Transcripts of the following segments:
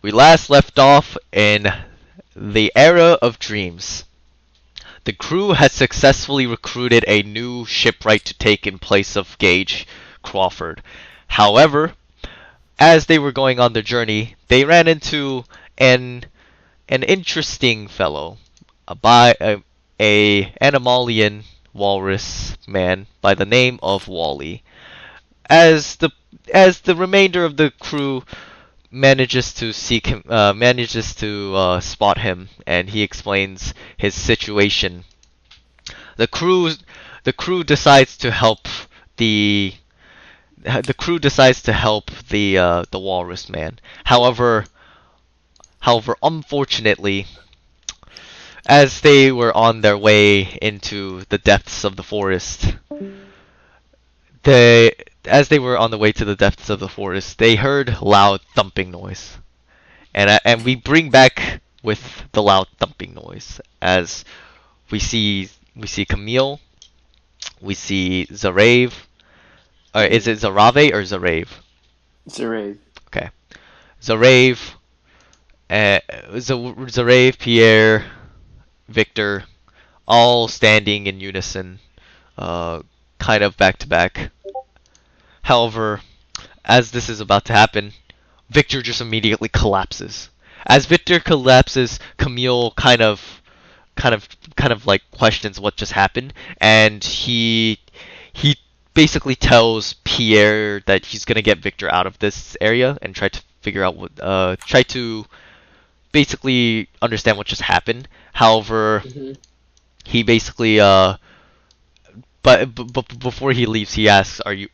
We last left off in the era of dreams. The crew had successfully recruited a new shipwright to take in place of Gage Crawford. However, as they were going on their journey, they ran into an an interesting fellow, a Animalian walrus man by the name of Wally. As the remainder of the crew manages to spot him, and he explains his situation. The crew the crew decides to help the the crew decides to help the walrus man. However, unfortunately, as they were on their way into the depths of the forest, they as they were on the way to the depths of the forest, they heard loud thumping noise. And we bring back with the loud thumping noise as we see Camille, we see Zarave, or is it Zarave or Zarave? Zarave. Okay, Zarave, Zarave, Pierre, Victor, all standing in unison, kind of back to back. However, as this is about to happen, Victor just immediately collapses. As Victor collapses, Camille kind of like questions what just happened, and he basically tells Pierre that he's gonna get Victor out of this area and try to figure out what try to basically understand what just happened. However, Hmm. he basically but before he leaves, he asks, are you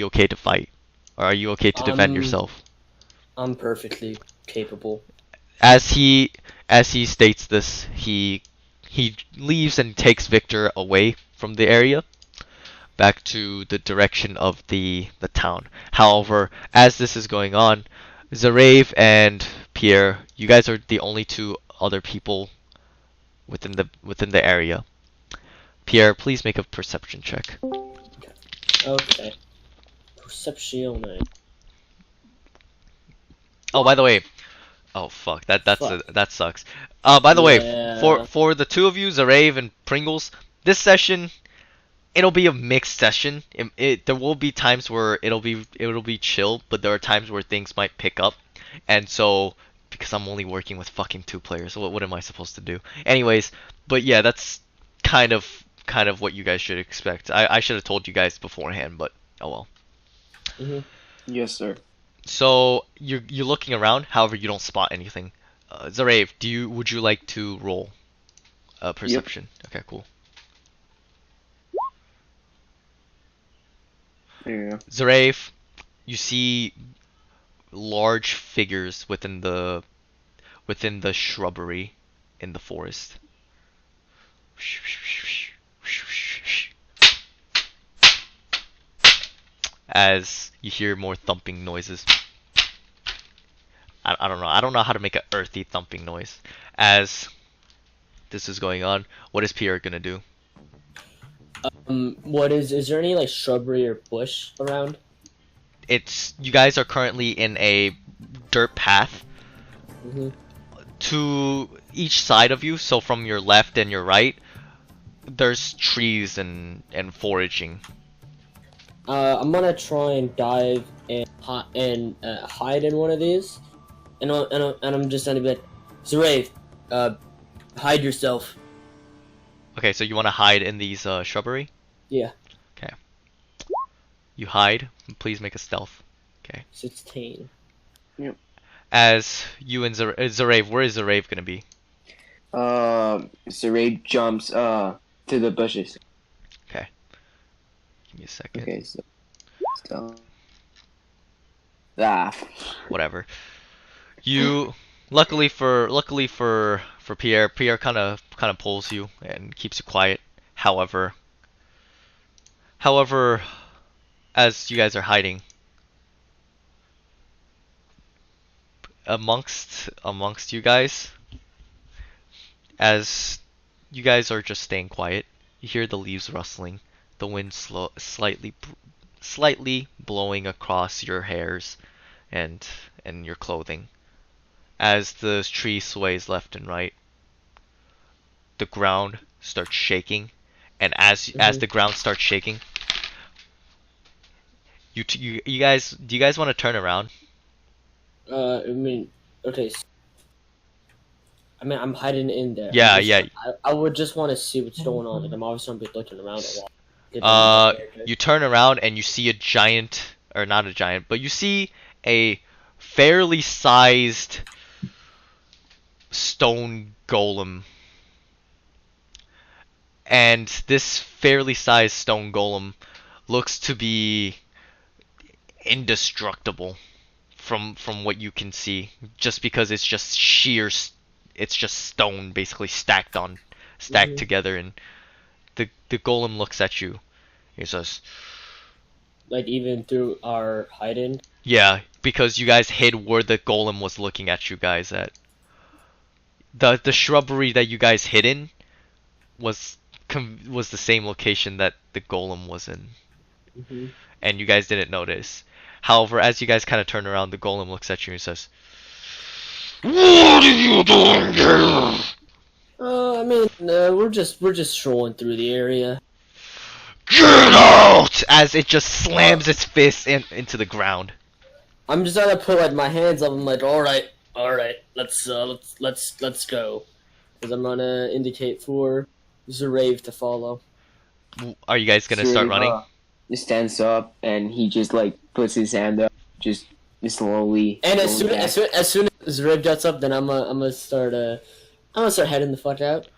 okay to fight? Or are you okay to defend I'm yourself? I'm perfectly capable. As he states this, he leaves and takes Victor away from the area back to the direction of the town. However, as this is going on, Zarave and Pierre, you guys are the only two other people within the area. Pierre, please make a perception check. Okay. Perception. Oh, by the way, oh fuck, Fuck. that sucks. By the way, Yeah. for the two of you, Zarave and Pringles, this session it'll be a mixed session. There will be times where it'll be chill, but there are times where things might pick up, and so because I'm only working with fucking two players, what am I supposed to do? Anyways, but yeah, that's kind of what you guys should expect. I should have told you guys beforehand, but oh well. Hmm. Yes, sir. So you're looking around, however you don't spot anything. Zarave, would you like to roll Yep. perception? Okay, cool. There you go. Zarave, you see large figures within the shrubbery in the forest. As you hear more thumping noises. I don't know. I don't know how to make an earthy thumping noise. As this is going on, what is Pierre gonna do? What is there any like shrubbery or bush around? It's you guys are currently in a dirt path Hmm. to each side of you, so from your left and your right, there's trees and foraging. I'm gonna try and dive and hide in one of these, and I'm just gonna be like, Zarave, hide yourself. Okay, so you want to hide in these shrubbery? Yeah, Okay. You hide. Please make a stealth. Okay. 16. Yep. As you and Zarave, where is Zarave gonna be? Zarave jumps to the bushes. Okay. Give me a second. Okay, so ah. Whatever. You luckily for Pierre, Pierre kind of pulls you and keeps you quiet. However, however, as you guys are hiding amongst you guys, as you guys are just staying quiet, you hear the leaves rustling, the wind slightly blowing across your hairs and your clothing. as the tree sways left and right, the ground starts shaking, and as the ground starts shaking, you guys, do you guys want to turn around? I mean, okay. I mean, I'm hiding in there. Yeah, I would just want to see what's going on, and I'm obviously gonna be looking around a lot. You turn around and you see a giant, or not a giant, but you see a fairly sized stone golem. And this fairly sized stone golem looks to be indestructible from what you can see, just because it's just it's just stone basically stacked together, and the golem looks at you. He says, Like, even through our hiding. yeah, because you guys hid where the golem was looking at you guys at. The shrubbery that you guys hid in was the same location that the golem was in, and you guys didn't notice. However, as you guys kind of turn around, the golem looks at you and says, "What are you doing here?" I mean, we're just strolling through the area. Get out! As it just slams its fist into the ground. I'm just gonna put like my hands up. I'm like, all right, let's go. Because I'm gonna indicate for Zarave to follow. Are you guys gonna start running? He stands up and he just like puts his hand up, just slowly. And as going soon back. as Zarave gets up, then I'm gonna start heading the fuck out.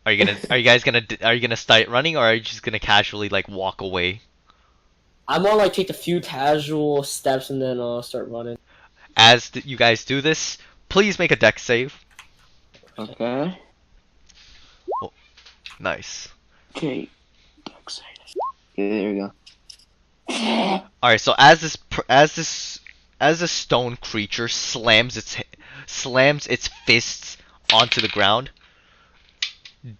Are you gonna start running, or are you just gonna casually like walk away? I'm gonna like take a few casual steps and then I'll start running. As you guys do this, please make a dex save. Okay. Nice. Okay. Yeah, there we go. All right. So as this stone creature slams its fists onto the ground,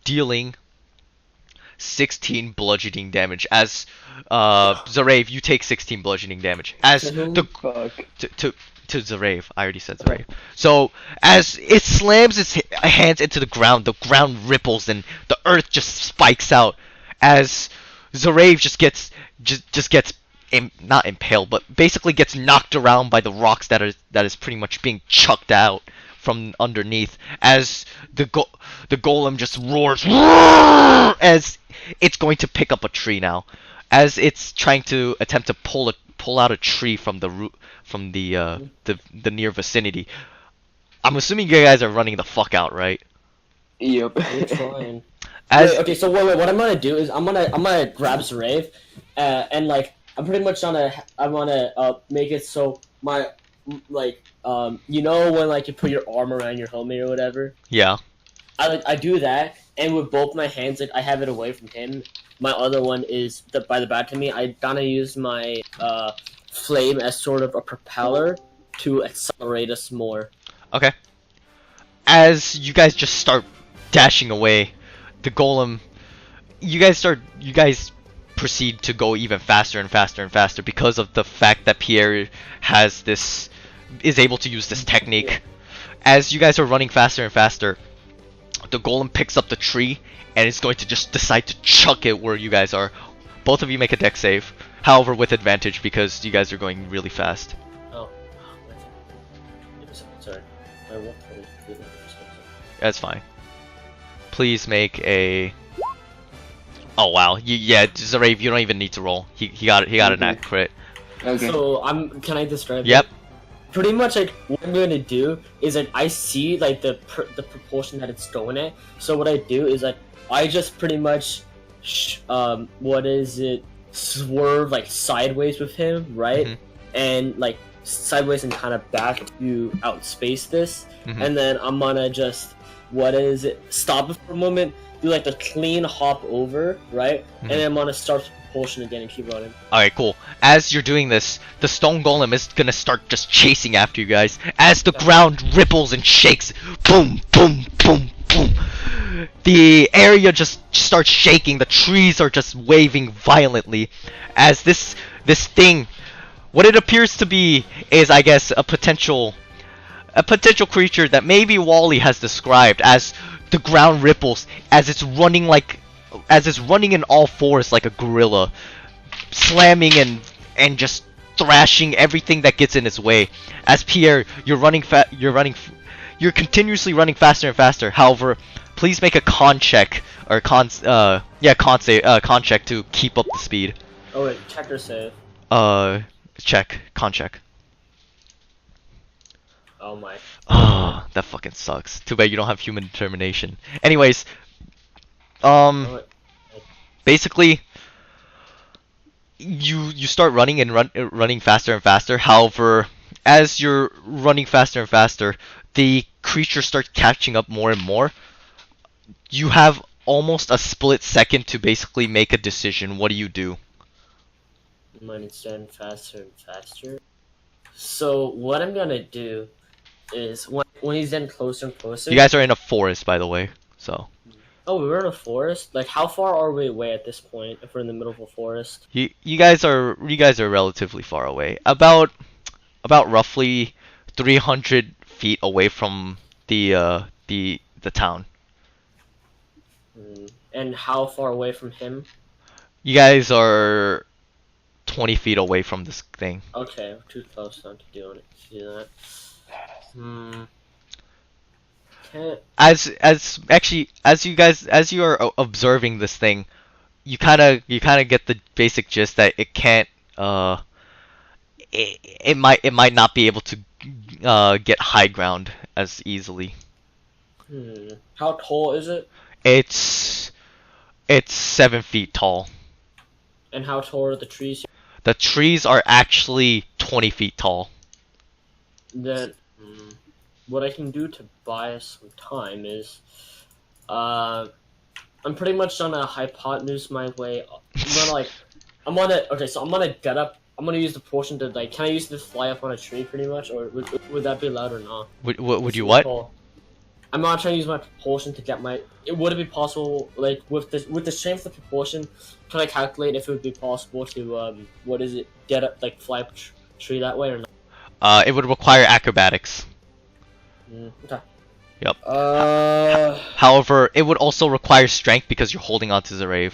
dealing 16 bludgeoning damage. As Zarave, you take 16 bludgeoning damage. As the Fuck. to Zarave, I already said Zarave. So as it slams its hands into the ground ripples and the earth just spikes out. As Zarave just gets not impaled, but basically gets knocked around by the rocks that is pretty much being chucked out from underneath, as the golem just roars as it's going to pick up a tree now, as it's trying to attempt to pull out a tree from the root from the near vicinity. I'm assuming you guys are running the fuck out, right? Yep. We're trying. As Okay, so wait, what I'm gonna do is I'm gonna grab Zarave, and like I'm pretty much gonna make it so my you know when like you put your arm around your helmet or whatever. yeah. I do that, and with both my hands, like I have it away from him. My other one is by the back to me. I gonna use my flame as sort of a propeller to accelerate us more. Okay. As you guys just start dashing away, the golem, you guys proceed to go even faster and faster and faster because of the fact that Pierre is able to use this technique. As you guys are running faster and faster, the golem picks up the tree and is going to just decide to chuck it where you guys are. Both of you make a dex save, however with advantage because you guys are going really fast. Oh, sorry. I won't totally do that. That's fine. Please make a. Oh wow, yeah, Zarave, you don't even need to roll. He got it. He got a nat crit. Okay. So can I describe? Yep. Pretty much like what I'm gonna do is like I see like the proportion that it's going at. So what I do is like I just pretty much swerve like sideways with him, right? Mhm. And like sideways and kind of back to outspace this, and then I'm gonna just stop it for a moment, do like the clean hop over, right? And then I'm gonna start propulsion again and keep running. Alright, cool. As you're doing this, the stone golem is gonna start just chasing after you guys. As the ground ripples and shakes, boom, boom, boom, boom. The area just starts shaking. The trees are just waving violently. As this thing, what it appears to be is, I guess, a potential a potential creature that maybe Wally has described as the ground ripples as it's running in all fours like a gorilla, slamming and just thrashing everything that gets in its way. As Pierre, you're continuously running faster and faster. However, please make a con check or con check to keep up the speed. Oh wait, check or save? Con check. Oh my. Oh, that fucking sucks. Too bad you don't have human determination. Anyways, Oh, wait. basically, you start running and running faster and faster. However, as you're running faster and faster, the creature starts catching up more and more. You have almost a split second to basically make a decision. What do you do? Mine is getting faster and faster. So what I'm gonna do is when he's getting closer and closer. You guys are in a forest, by the way. So Oh, we're in a forest. Like, how far are we away at this point? If we're in the middle of a forest. you guys are relatively far away. About roughly 300 feet away from the town. And how far away from him? You guys are 20 feet away from this thing. Okay, we're too close not to do that. Can't. As you are observing this thing, you kind of get the basic gist that it can't it might not be able to get high ground as easily. How tall is it? It's 7 feet tall. And how tall are the trees? The trees are actually 20 feet tall. Then, what I can do to buy us some time is, I'm pretty much gonna hypotenuse my way. I'm gonna get up. I'm gonna use the potion to can I use this fly up on a tree pretty much, or would that be allowed or not? Would you what? I'm not trying to use my propulsion to get my. Would it be possible, with the strength of propulsion? Can I calculate if it would be possible to get up, fly up a tree that way or not? It would require acrobatics. Okay. Yep. However, it would also require strength because you're holding on to Zarave.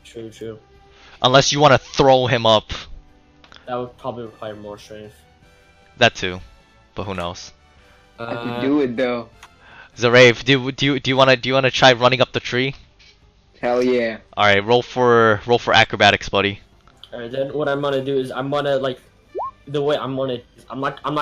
True. Unless you want to throw him up. That would probably require more strength. That too, but who knows? I can do it though. Zarave, do you wanna try running up the tree? Hell yeah. All right, roll for acrobatics, buddy. Alright, then what I'm gonna do is I'm not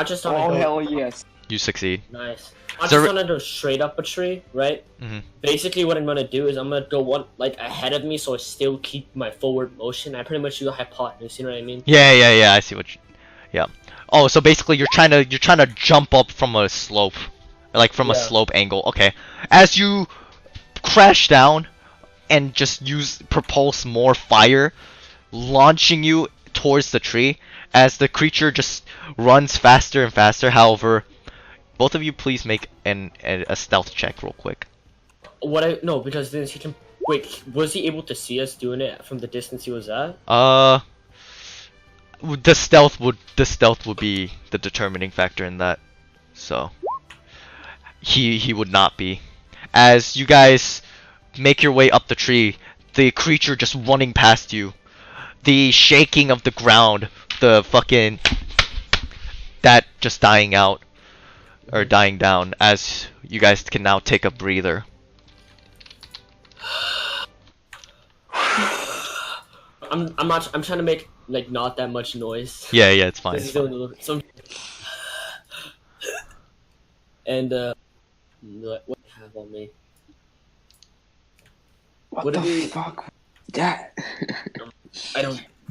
just gonna Oh go. hell yes. You succeed. Nice. I'm just gonna go straight up a tree, right? Mm-hmm. Basically, what I'm gonna do is I'm gonna go ahead of me, so I still keep my forward motion. I pretty much do a hypotenuse. You know what I mean? Yeah. I see what. Yeah. Oh, so basically you're trying to jump up from a slope, a slope angle. Okay. As you crash down, and just propulse more fire, launching you towards the tree. As the creature just runs faster and faster. However, both of you please make a stealth check real quick. No, because then he can. Wait, was he able to see us doing it from the distance he was at? The stealth would be the determining factor in that. So he would not be. As you guys make your way up the tree, the creature just running past you, the shaking of the ground, the fucking that just dying out or dying down as you guys can now take a breather. I'm trying to make not that much noise. Yeah, it's fine. And what do you have on me? What the fuck? That.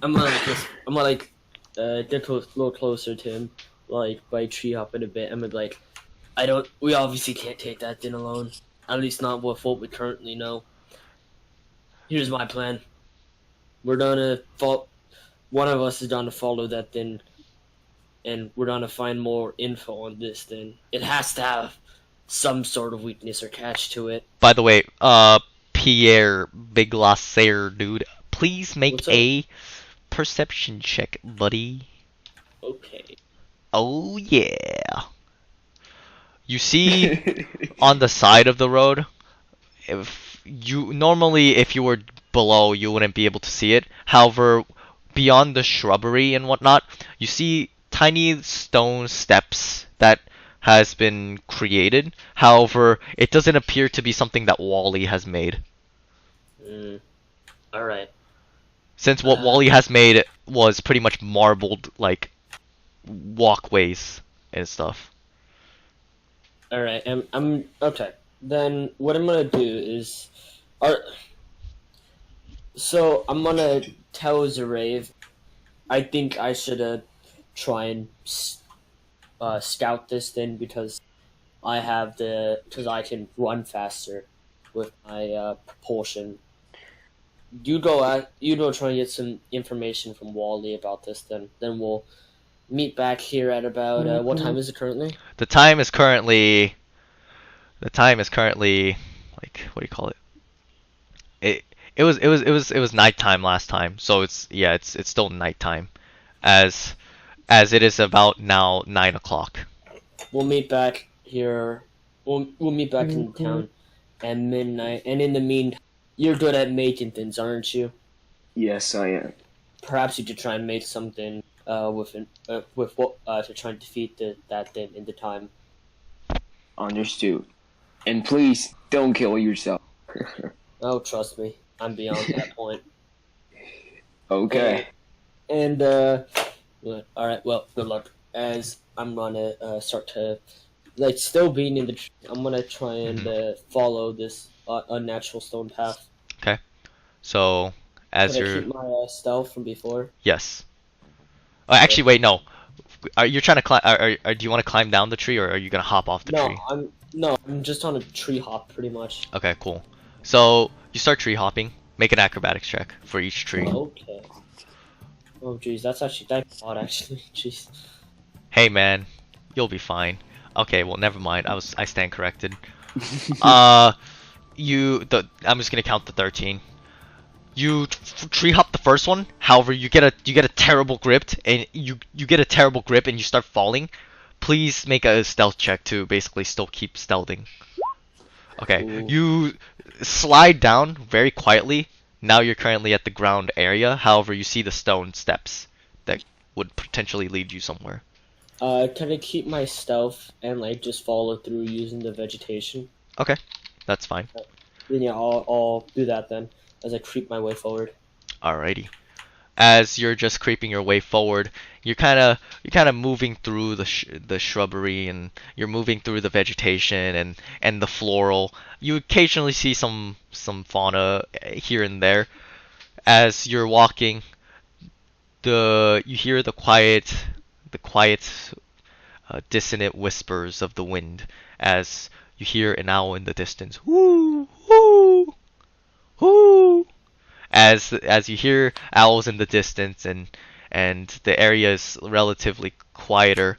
I'm gonna get a little closer to him, by tree hopping a bit. We obviously can't take that thing alone. At least not with what we currently know. Here's my plan. We're gonna one of us is gonna follow that thing, and we're gonna find more info on this thing. It has to have some sort of weakness or catch to it. By the way, Pierre Biglasser, dude, please make a perception check, buddy. Okay. Oh yeah. You see on the side of the road, if you normally if you were below you wouldn't be able to see it. However, beyond the shrubbery and whatnot, you see tiny stone steps that has been created. However, it doesn't appear to be something that Wally has made. All right. Since what Wally has made was pretty much marbled like walkways and stuff. All right. I'm okay. Then what I'm gonna do is, so I'm gonna tell Zarave. I think I should try and scout this thing because because I can run faster with my propulsion. You go try and get some information from Wally about this. Then we'll meet back here at about what time is it currently? The time is currently like what do you call it? It was nighttime last time, so it's still nighttime, as it is about now 9 o'clock. We'll meet back here. We'll meet back in town at midnight. And in the meantime, you're good at making things, aren't you? Yes, I am. Perhaps you could try and make something to try and defeat that thing in the time. Understood. And please don't kill yourself. Oh, trust me, I'm beyond that point. Okay. And all right. Well, good luck. As I'm gonna start to still being in the tree, I'm gonna try and follow this unnatural stone path. Okay. So as Could I you're keep my stealth from before? yes. Oh, actually, wait, no. Are you trying to climb? Do you want to climb down the tree, or are you gonna hop off the tree? I'm just on a tree hop, pretty much. Okay, cool. So you start tree hopping. Make an acrobatics check for each tree. Okay. Oh, jeez, that's odd, actually. Jeez. Hey, man, you'll be fine. Okay, well, never mind. I stand corrected. I'm just gonna count the 13. You tree hop the first one. However, you get a terrible grip, and you get a terrible grip, and you start falling. Please make a stealth check to basically still keep stealthing. Okay, Ooh. you slide down very quietly. Now you're currently at the ground area. However, you see the stone steps that would potentially lead you somewhere. Can I keep my stealth and just follow through using the vegetation? Okay, that's fine. Then yeah, I'll do that then as I creep my way forward. Alrighty. As you're just creeping your way forward, you're kind of moving through the shrubbery, and you're moving through the vegetation and the floral. You occasionally see some fauna here and there. As you're walking, you hear the quiet dissonant whispers of the wind as you hear an owl in the distance. Whoo, whoo, whoo. As you hear owls in the distance, and the area is relatively quieter,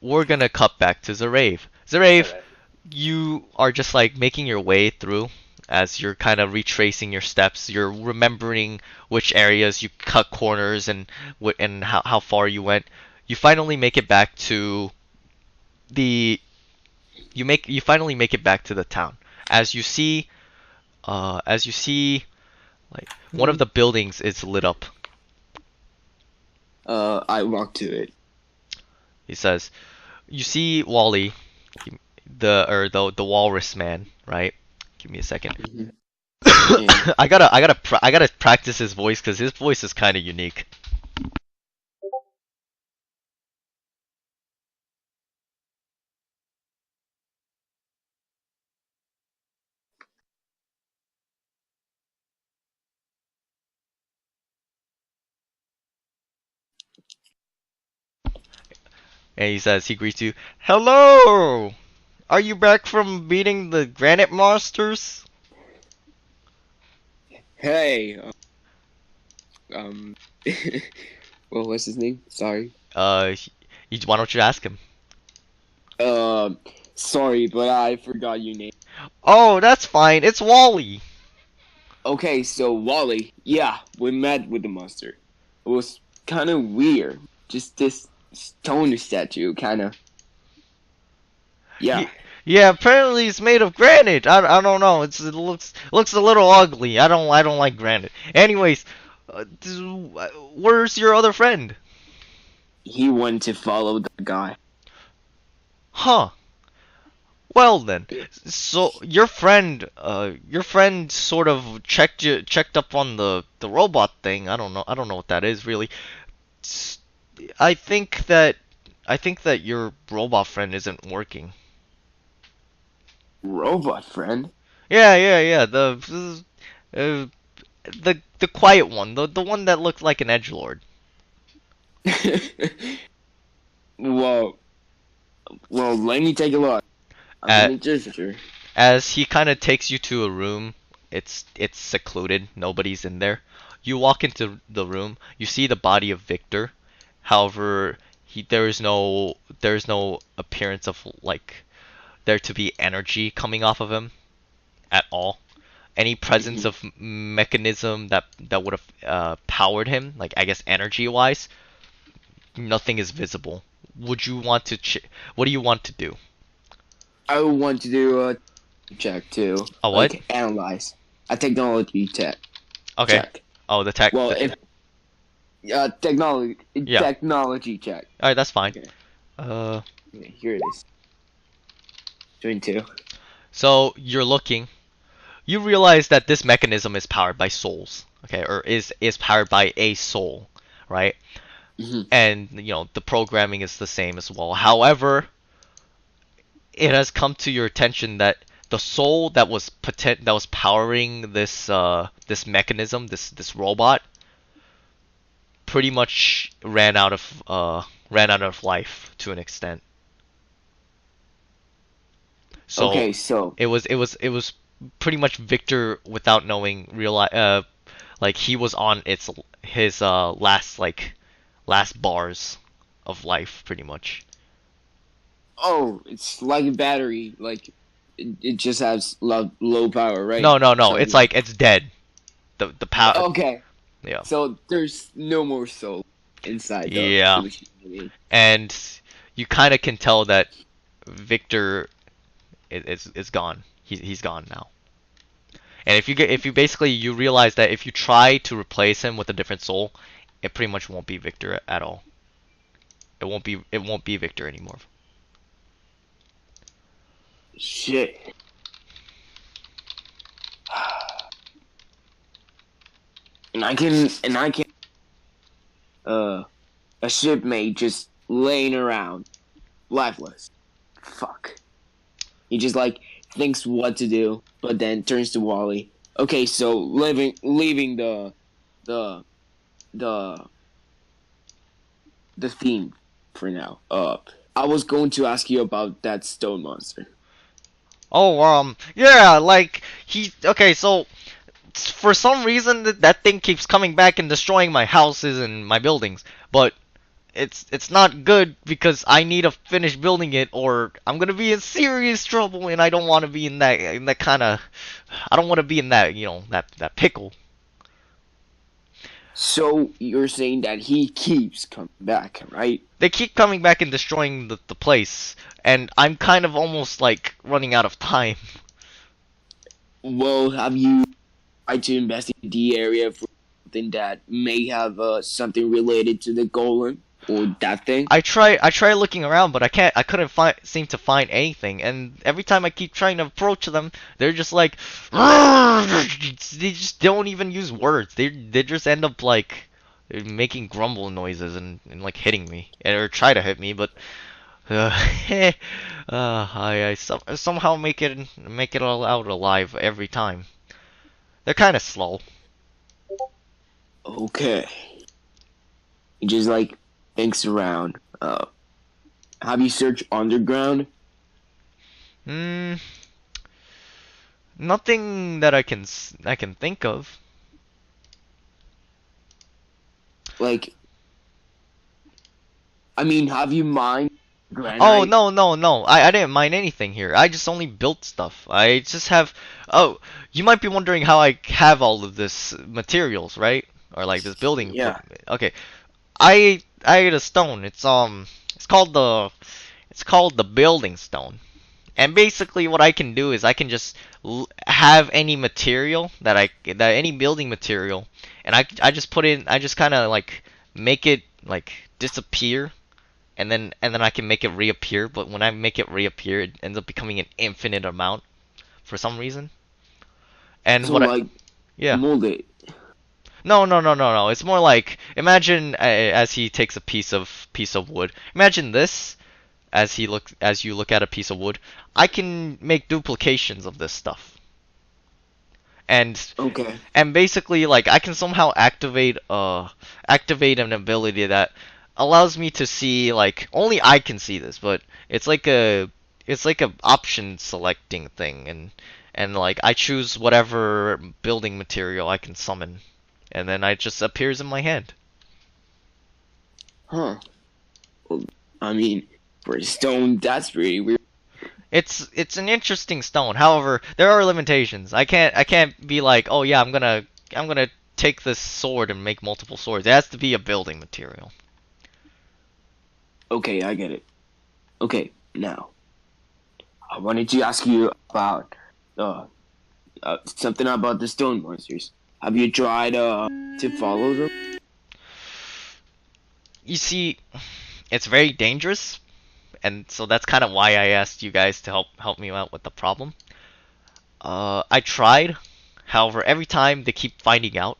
we're gonna cut back to Zarave. Zarave, Alright. you are just making your way through. As you're kind of retracing your steps, you're remembering which areas you cut corners and how far you went. You finally make it back to the you finally make it back to the town. As you see one of the buildings is lit up. I walk to it. He says, "You see Wally, the walrus man, right? Give me a second. Yeah. I gotta practice his voice because his voice is kind of unique." And he says, he greets you, "Hello! Are you back from beating the granite monsters?" Hey. What was his name? Sorry. Why don't you ask him? Sorry, but I forgot your name. Oh, that's fine. It's Wally. Okay, so Wally. Yeah, we met with the monster. It was kind of weird. Just this stone statue, kind of. Yeah. Yeah, apparently it's made of granite. I don't know. It looks a little ugly. I don't like granite. Anyways, where's your other friend? He went to follow the guy. Huh. Well then, so your friend sort of checked up on the robot thing. I don't know what that is really. S- I think that I think that your robot friend isn't working. Robot friend? Yeah. The quiet one, the one that looked like an edgelord. well, let me take a look. Uh, I'm interested. as he kind of takes you to a room, it's secluded, nobody's in there. You walk into the room, you see the body of Victor. However, there is no appearance of like there to be energy coming off of him at all. Any presence of mechanism that would have powered him, like I guess energy wise, nothing is visible. Would you want to what do you want to do? I would want to do a check too. A what? Like analyze. A technology check. Okay. Check. Oh, the tech. Well, if Yeah. technology check. All right, that's fine. Okay. Uh, Okay, here it is. Doing two. so you're looking. You realize that this mechanism is powered by souls, okay, or is powered by a soul, right? hmm And you know the programming is the same as well. However, it has come to your attention that the soul that was powering this mechanism, this robot, pretty much ran out of life to an extent. So Okay, so it was pretty much Victor without knowing realize like he was on his last bars of life pretty much. it's like a battery. Like it just has low power, right? No, Something it's like it's dead. The power. Okay, Yeah. so there's no more soul inside the Yeah. machine. And you kind of can tell that Victor is gone. He's gone now. And if you basically you realize that if you try to replace him with a different soul, it pretty much won't be Victor at all. It won't be Victor anymore. Shit. And I can a shipmate just laying around, lifeless. Fuck. He just like thinks what to do, but then turns to Wally. Okay, so leaving the the the theme for now. I was going to ask you about that stone monster. Oh, yeah, like okay, so for some reason that thing keeps coming back and destroying my houses and my buildings, but it's not good because I need to finish building it or I'm gonna be in serious trouble and I don't want to be in that kind of I don't want to be in that that pickle. So you're saying that he keeps coming back, right? They keep coming back and destroying the place, and I'm kind of almost like running out of time. Well, have you tried to investigate the area for something that may have something related to the golem or that thing? I try looking around, but I couldn't seem to find anything, and every time I keep trying to approach them, they're just like, they just don't even use words. They just end up like making grumble noises and like hitting me or try to hit me, but I somehow make it all out alive every time. They're kind of slow. Okay. He just like thinks around. Have you searched underground? Hmm. Nothing that I can think of. Like, I mean, have you mined granite? Oh, no. I didn't mine anything here. I just only built stuff. I just have. Oh, you might be wondering how I have all of this materials, right? Or like this building. Yeah. Okay. I ate a stone. It's called the building stone. And basically, what I can do is I can just have any material that any building material, and I just put in, I just kind of like make it like disappear, and then I can make it reappear. But when I make it reappear, it ends up becoming an infinite amount for some reason. And So what I, like yeah. mold it. No, no, no, no, no. It's more like imagine as he takes a piece of wood. Imagine this as you look at a piece of wood. I can make duplications of this stuff. And Okay. and basically like I can somehow activate an ability that allows me to see, like, only I can see this, but it's like a option selecting thing, and like I choose whatever building material I can summon, and then it just appears in my hand. Huh. Well, I mean, for a stone, that's pretty weird. It's an interesting stone. However, there are limitations. I can't be like, oh yeah, I'm gonna take this sword and make multiple swords. It has to be a building material. Okay, I get it. Okay, now I wanted to ask you about something about the stone monsters. Have you tried to follow them? You see, it's very dangerous, and so that's kind of why I asked you guys to help me out with the problem. I tried, however, every time they keep finding out,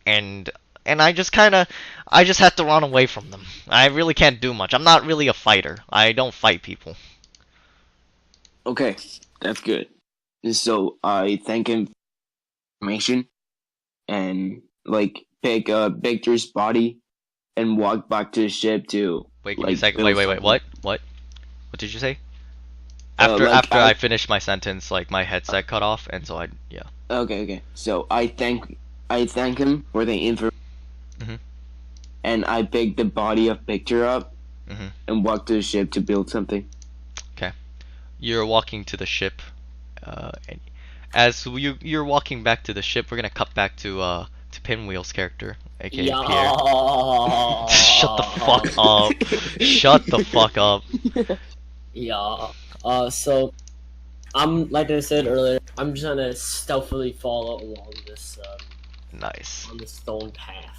and I just have to run away from them. I really can't do much. I'm not really a fighter. I don't fight people. Okay, that's good. And so I thank him for information and like pick Victor's body and walk back to the ship to Wait, give me a like second. build Wait. something. What did you say? Like, After I finished my sentence, like my headset cut off, and so yeah. Okay. So I thank him for the info, Mhm. and I pick the body of Victor up Mhm. and walk to the ship to build something. You're walking to the ship. And as you're walking back to the ship, we're gonna cut back to Pinwheel's character, aka Yeah. Pierre. Shut the fuck up. Shut the fuck up. Yeah. So I'm, like I said earlier, I'm just gonna stealthily follow along this Nice. on the stone path.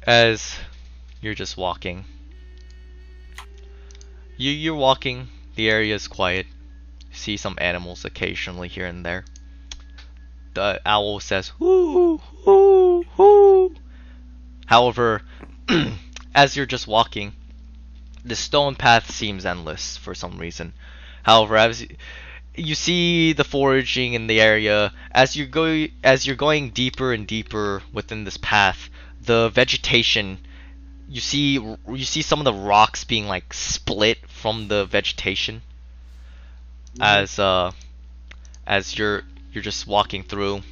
As you're just walking, you're walking. The area is quiet. See some animals occasionally here and there. The owl says "hoo hoo hoo." However, as you're just walking, the stone path seems endless for some reason. However, as you see the foraging in the area, as you're going deeper and deeper within this path, the vegetation, you see some of the rocks being like split from the vegetation as you're just walking through.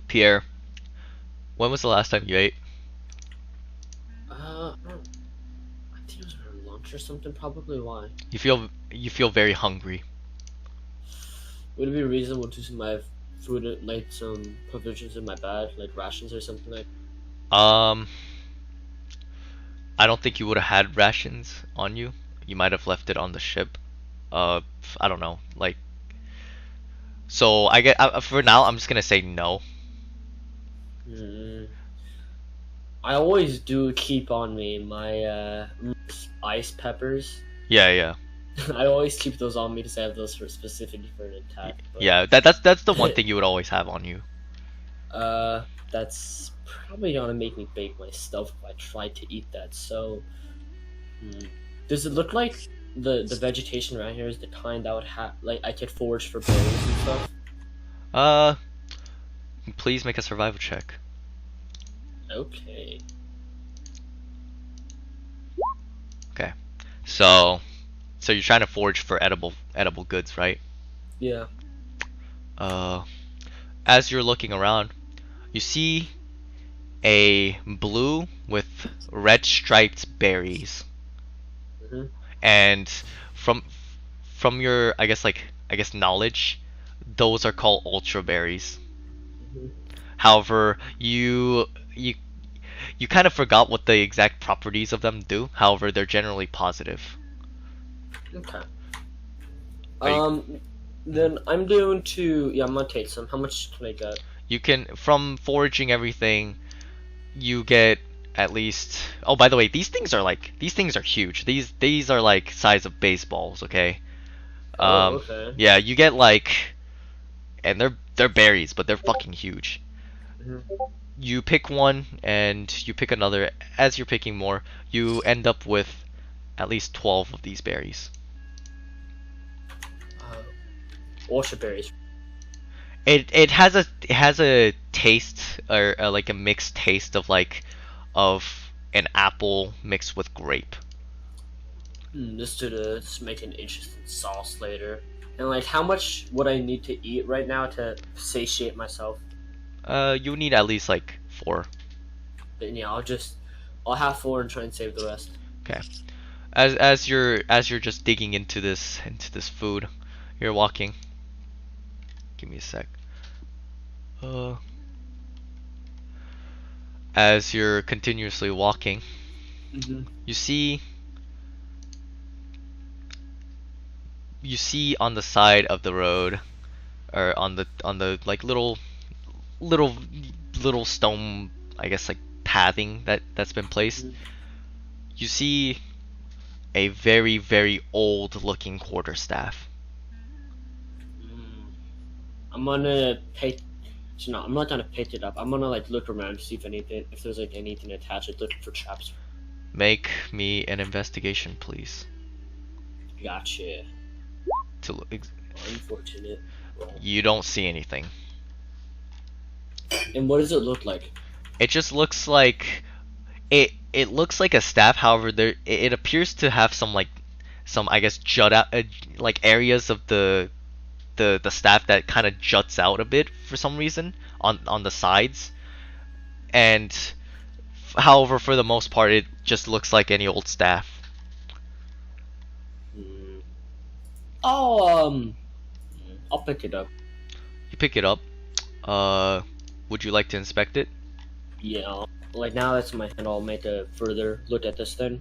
Pierre, when was the last time you ate? I think it was around lunch or something. Probably. Why? You feel very hungry. Would it be reasonable to my food, like some provisions in my bag, like rations or something like? I don't think you would have had rations on you. You might have left it on the ship. I don't know. Like, so I get for now. I'm just gonna say no. I always do keep on me my ice peppers. Yeah. I always keep those on me because I have those for specifically for an attack. But, Yeah, that's the one thing you would always have on you. that's probably gonna make me bake my stuff if I try to eat that. So, does it look like the vegetation around here is the kind that would have like I could forage for berries and stuff? Please make a survival check. Okay. So you're trying to forage for edible goods, right? Yeah. As you're looking around, you see a blue with red striped berries. And from your I guess knowledge, those are called ultra berries. However, you kind of forgot what the exact properties of them do. However, they're generally positive. Okay. Are Then I'm doing to I'm gonna take some. How much can I get? You can, from foraging everything, you get at least. Oh, by the way, these things are huge. These are like size of baseballs. Okay. Okay. Yeah, you get like, and they're berries, but they're fucking huge. Mhm. You pick one and you pick another. As you're picking more, you end up with at least 12 of these berries. Orchard berries. It has a taste, or like a mixed taste of an apple mixed with grape. This make an interesting sauce later. And like, how much would I need to eat right now to satiate myself? You need at least like 4. But yeah, I'll have 4 and try and save the rest. Okay. As you're just digging into this food, you're walking. Give me a sec. As you're continuously walking, you see on the side of the road, or on the like little stone, I guess, like pathing that's been placed. You see a very, very old looking quarterstaff. I'm gonna pick. No, I'm not gonna pick it up. I'm gonna like look around to see if there's like anything attached, like looking for traps. Make me an investigation, please. Gotcha. To look. Unfortunate. You don't see anything. And what does it look like? It just looks like it looks like a staff. However, it appears to have some I guess jut out like areas of the staff that kind of juts out a bit for some reason on the sides. And however, for the most part, it just looks like any old staff. I'll pick it up. You pick it up. Would you like to inspect it? Yeah. Like, now that's in my hand, I'll make a further look at this then.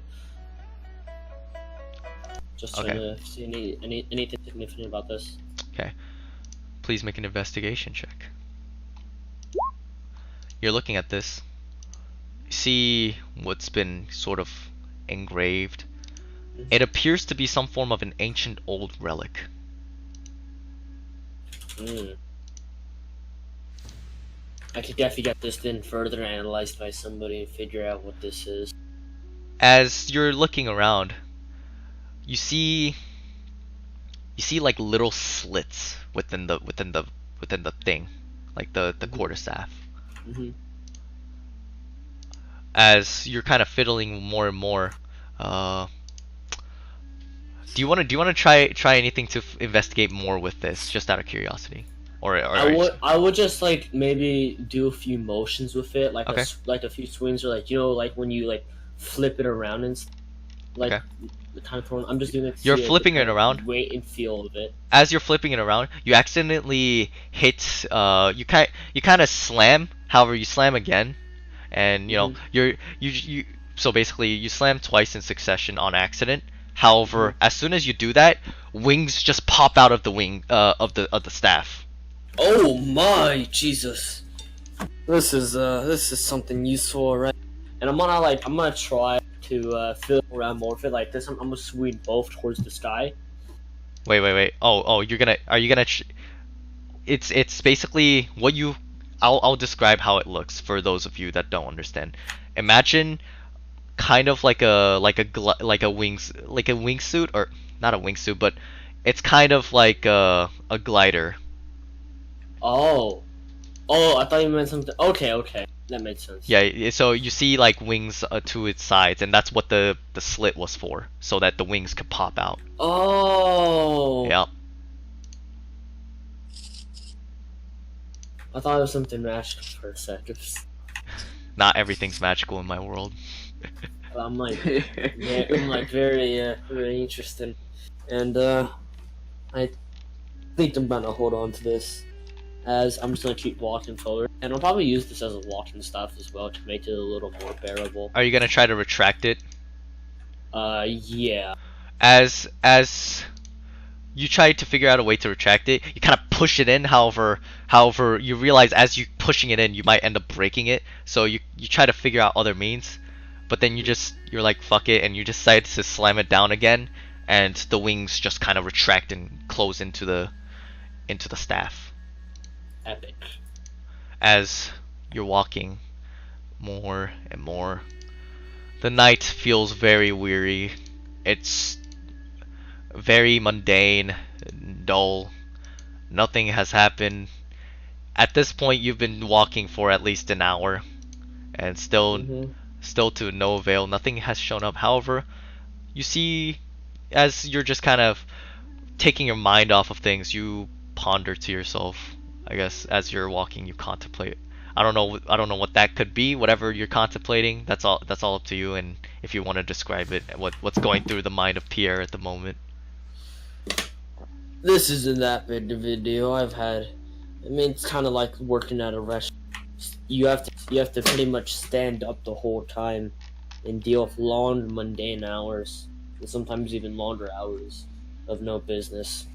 Just trying to see anything significant about this. Okay. Please make an investigation check. You're looking at this. You see what's been sort of engraved. It appears to be some form of an ancient old relic. I could definitely get this then further analyzed by somebody and figure out what this is. As you're looking around, you see like little slits within the thing, like the quarterstaff. As you're kind of fiddling more and more, do you want to try anything to investigate more with this, just out of curiosity? Or I would just like maybe do a few motions with it, like okay. a few swings, or like, you know, like when you like flip it around and like okay. the kind of I'm just doing it. You're flipping it around. Weight and feel of it. As you're flipping it around, you accidentally hit. You kind of slam. However, you slam again, and you know you. So basically, you slam twice in succession on accident. However, as soon as you do that, wings just pop out of the wing of the staff. Oh my Jesus! This is something useful, right? And I'm gonna try to fiddle around more with it like this. I'm gonna swing both towards the sky. Wait. Are you gonna? It's basically what you. I'll describe how it looks for those of you that don't understand. Imagine kind of like a wingsuit, or not a wingsuit, but it's kind of like a glider. Oh, I thought you meant something. Okay, that makes sense. Yeah, so you see like wings to its sides, and that's what the slit was for, so that the wings could pop out. Oh. Yeah. I thought it was something magical for a second. Not everything's magical in my world. I'm like very very interesting, and I think I'm gonna hold on to this. as I'm just gonna keep walking forward, and I'll probably use this as a walking staff as well to make it a little more bearable. Are you gonna try to retract it? Yeah. As you try to figure out a way to retract it, you kind of push it in. However, you realize as you pushing it in, you might end up breaking it. So you try to figure out other means, but then you're like fuck it, and you decide to slam it down again, and the wings just kind of retract and close into the staff. Epic. As you're walking more and more, the night feels very weary. It's very mundane, dull. Nothing has happened. At this point, you've been walking for at least an hour, and still to no avail. Nothing has shown up. However, you see, as you're just kind of taking your mind off of things, you ponder to yourself. I guess as you're walking, you contemplate. I don't know what that could be. Whatever you're contemplating, that's all up to you. And if you want to describe it, what's going through the mind of Pierre at the moment. This isn't that big a video. I mean, it's kind of like working at a restaurant. You have to pretty much stand up the whole time and deal with long, mundane hours, and sometimes even longer hours of no business.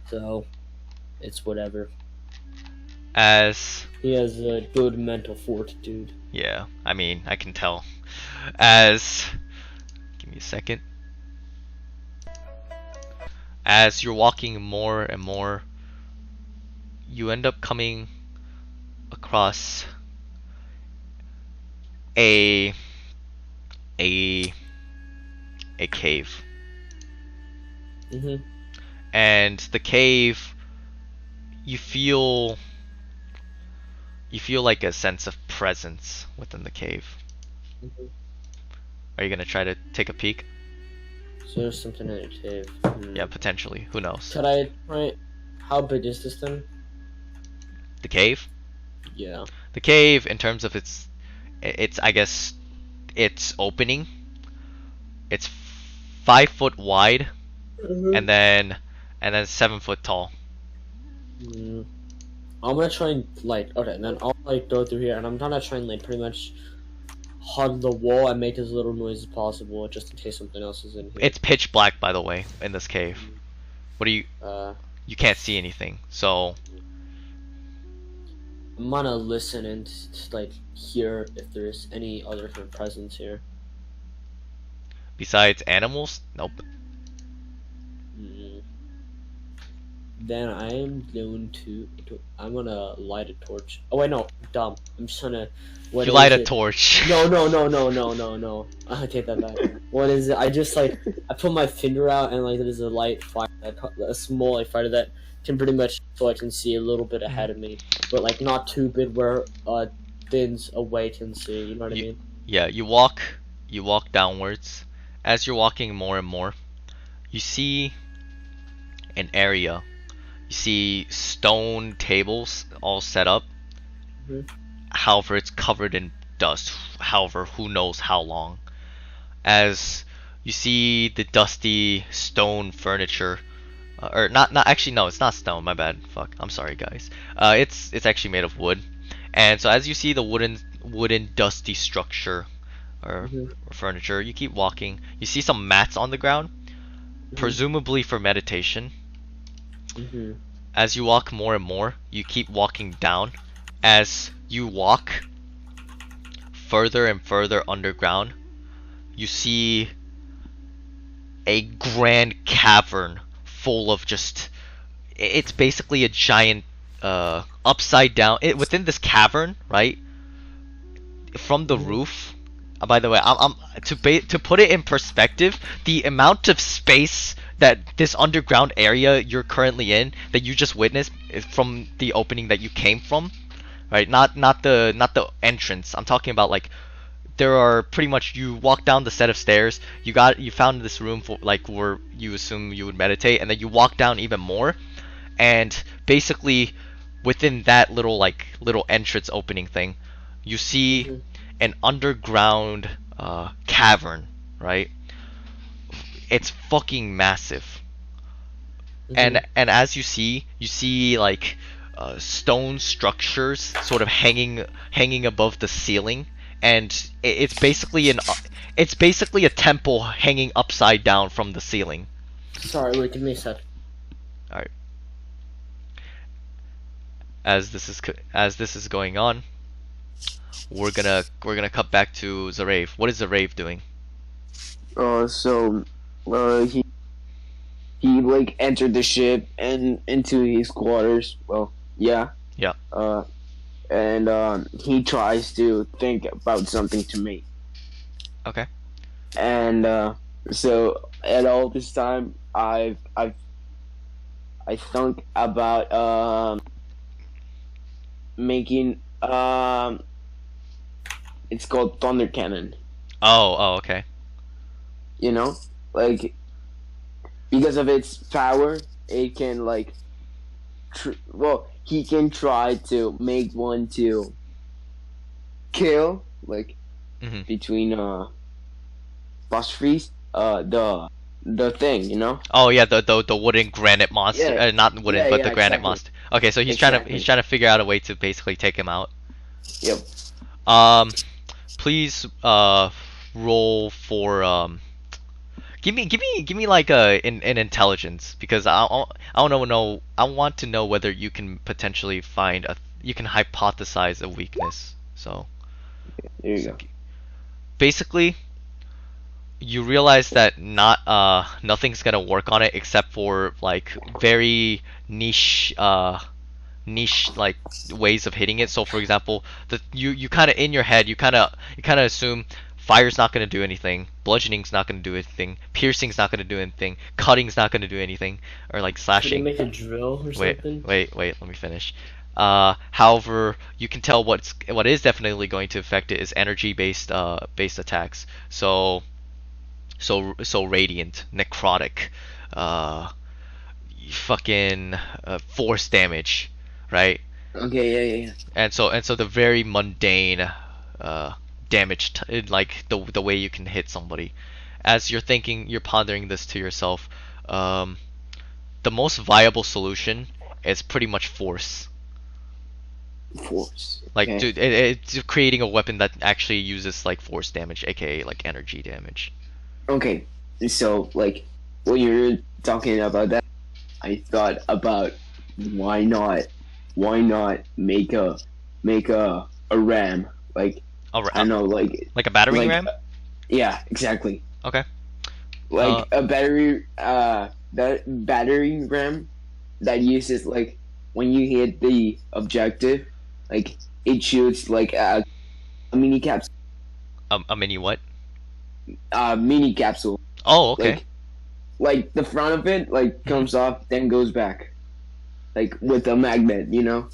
So, it's whatever. As he has a good mental fortitude. Yeah, I mean, I can tell. As give me a second. As you're walking more and more, you end up coming across a cave. And the cave, you feel like a sense of presence within the cave. Are you gonna try to take a peek? So there's something in the cave. Yeah, potentially. Who knows? Could I try? How big is this then? The cave? Yeah. The cave, in terms of its I guess its opening, it's 5 foot wide, and then 7 foot tall. I'm gonna try and and then I'll go through here, and I'm gonna try and pretty much hug the wall and make as little noise as possible, just in case something else is in here. It's pitch black, by the way, in this cave. What do you? You can't see anything, so. I'm gonna listen and hear if there's any other kind of presence here. Besides animals? Nope. Then I'm going to. I'm gonna light a torch. Oh wait, no, dumb. I'm just gonna. You light a torch. No. I take that back. What is it? I just I put my finger out and there's a light fire, a small fighter that can pretty much so I can see a little bit ahead of me, but not too big where things away can see. You know what I mean? Yeah. You walk downwards. As you're walking more and more, you see an area. You see stone tables all set up. However, it's covered in dust. However, who knows how long. As you see the dusty stone furniture, or not actually, no, it's not stone. My bad. Fuck. I'm sorry, guys. It's actually made of wood. And so as you see the wooden dusty structure or furniture, you keep walking. You see some mats on the ground, presumably for meditation. As you walk more and more, you keep walking down. As you walk further and further underground, you see a grand cavern full of it's basically a giant upside down within this cavern, right? From the roof. By the way, to put it in perspective, the amount of space that this underground area you're currently in, that you just witnessed, is from the opening that you came from, right? Not the entrance. I'm talking about there are pretty much, you walk down the set of stairs, you found this room for where you assume you would meditate, and then you walk down even more, and basically within that little entrance opening thing, you see an underground cavern, right? It's fucking massive. And as you see stone structures sort of hanging above the ceiling, and it's basically a temple hanging upside down from the ceiling. Sorry, wait, give me a sec. All right. As this is going on, we're gonna cut back to Zarave. What is Zarave doing? So he like entered the ship and into his quarters. Well, yeah. Yeah. And he tries to think about something to me. Okay. And so at all this time, I thunk about making it's called Thunder Cannon. Oh, okay. You know, like because of its power, it can like he can try to make one to kill like Mhm. between boss freeze the thing, you know. Oh yeah, the wooden granite monster, Yeah. not wooden, but the granite exactly. monster. Okay, so he's Exactly. trying to figure out a way to basically take him out. Yep. Please roll for give me like an intelligence, because I don't know, I want to know whether you can potentially you can hypothesize a weakness. So There you go. basically, you realize that nothing's gonna work on it except for like very niche like ways of hitting it. So for example, you kind of in your head you kind of assume fire's not gonna do anything, bludgeoning's not gonna do anything, piercing's not gonna do anything, cutting's not gonna do anything, or like Should we slashing. make a drill or something? Wait, let me finish. However, you can tell what is definitely going to affect it is energy based attacks. So radiant, necrotic, fucking force damage, right? Okay, yeah. And so the very mundane damage, like the way you can hit somebody. As you're pondering this to yourself, the most viable solution is pretty much force. Force. Like, Okay. dude, it's creating a weapon that actually uses like force damage, aka like energy damage. Okay, so like when you were talking about that, I thought about why not make a ram, like I don't know, Like a battering like, ram? yeah, exactly, Okay. like a battery that battery ram that uses like when you hit the objective, like it shoots like a mini capsule, A mini what? mini capsule. Oh, okay. Like the front of it like comes off, then goes back, like with a magnet, you know.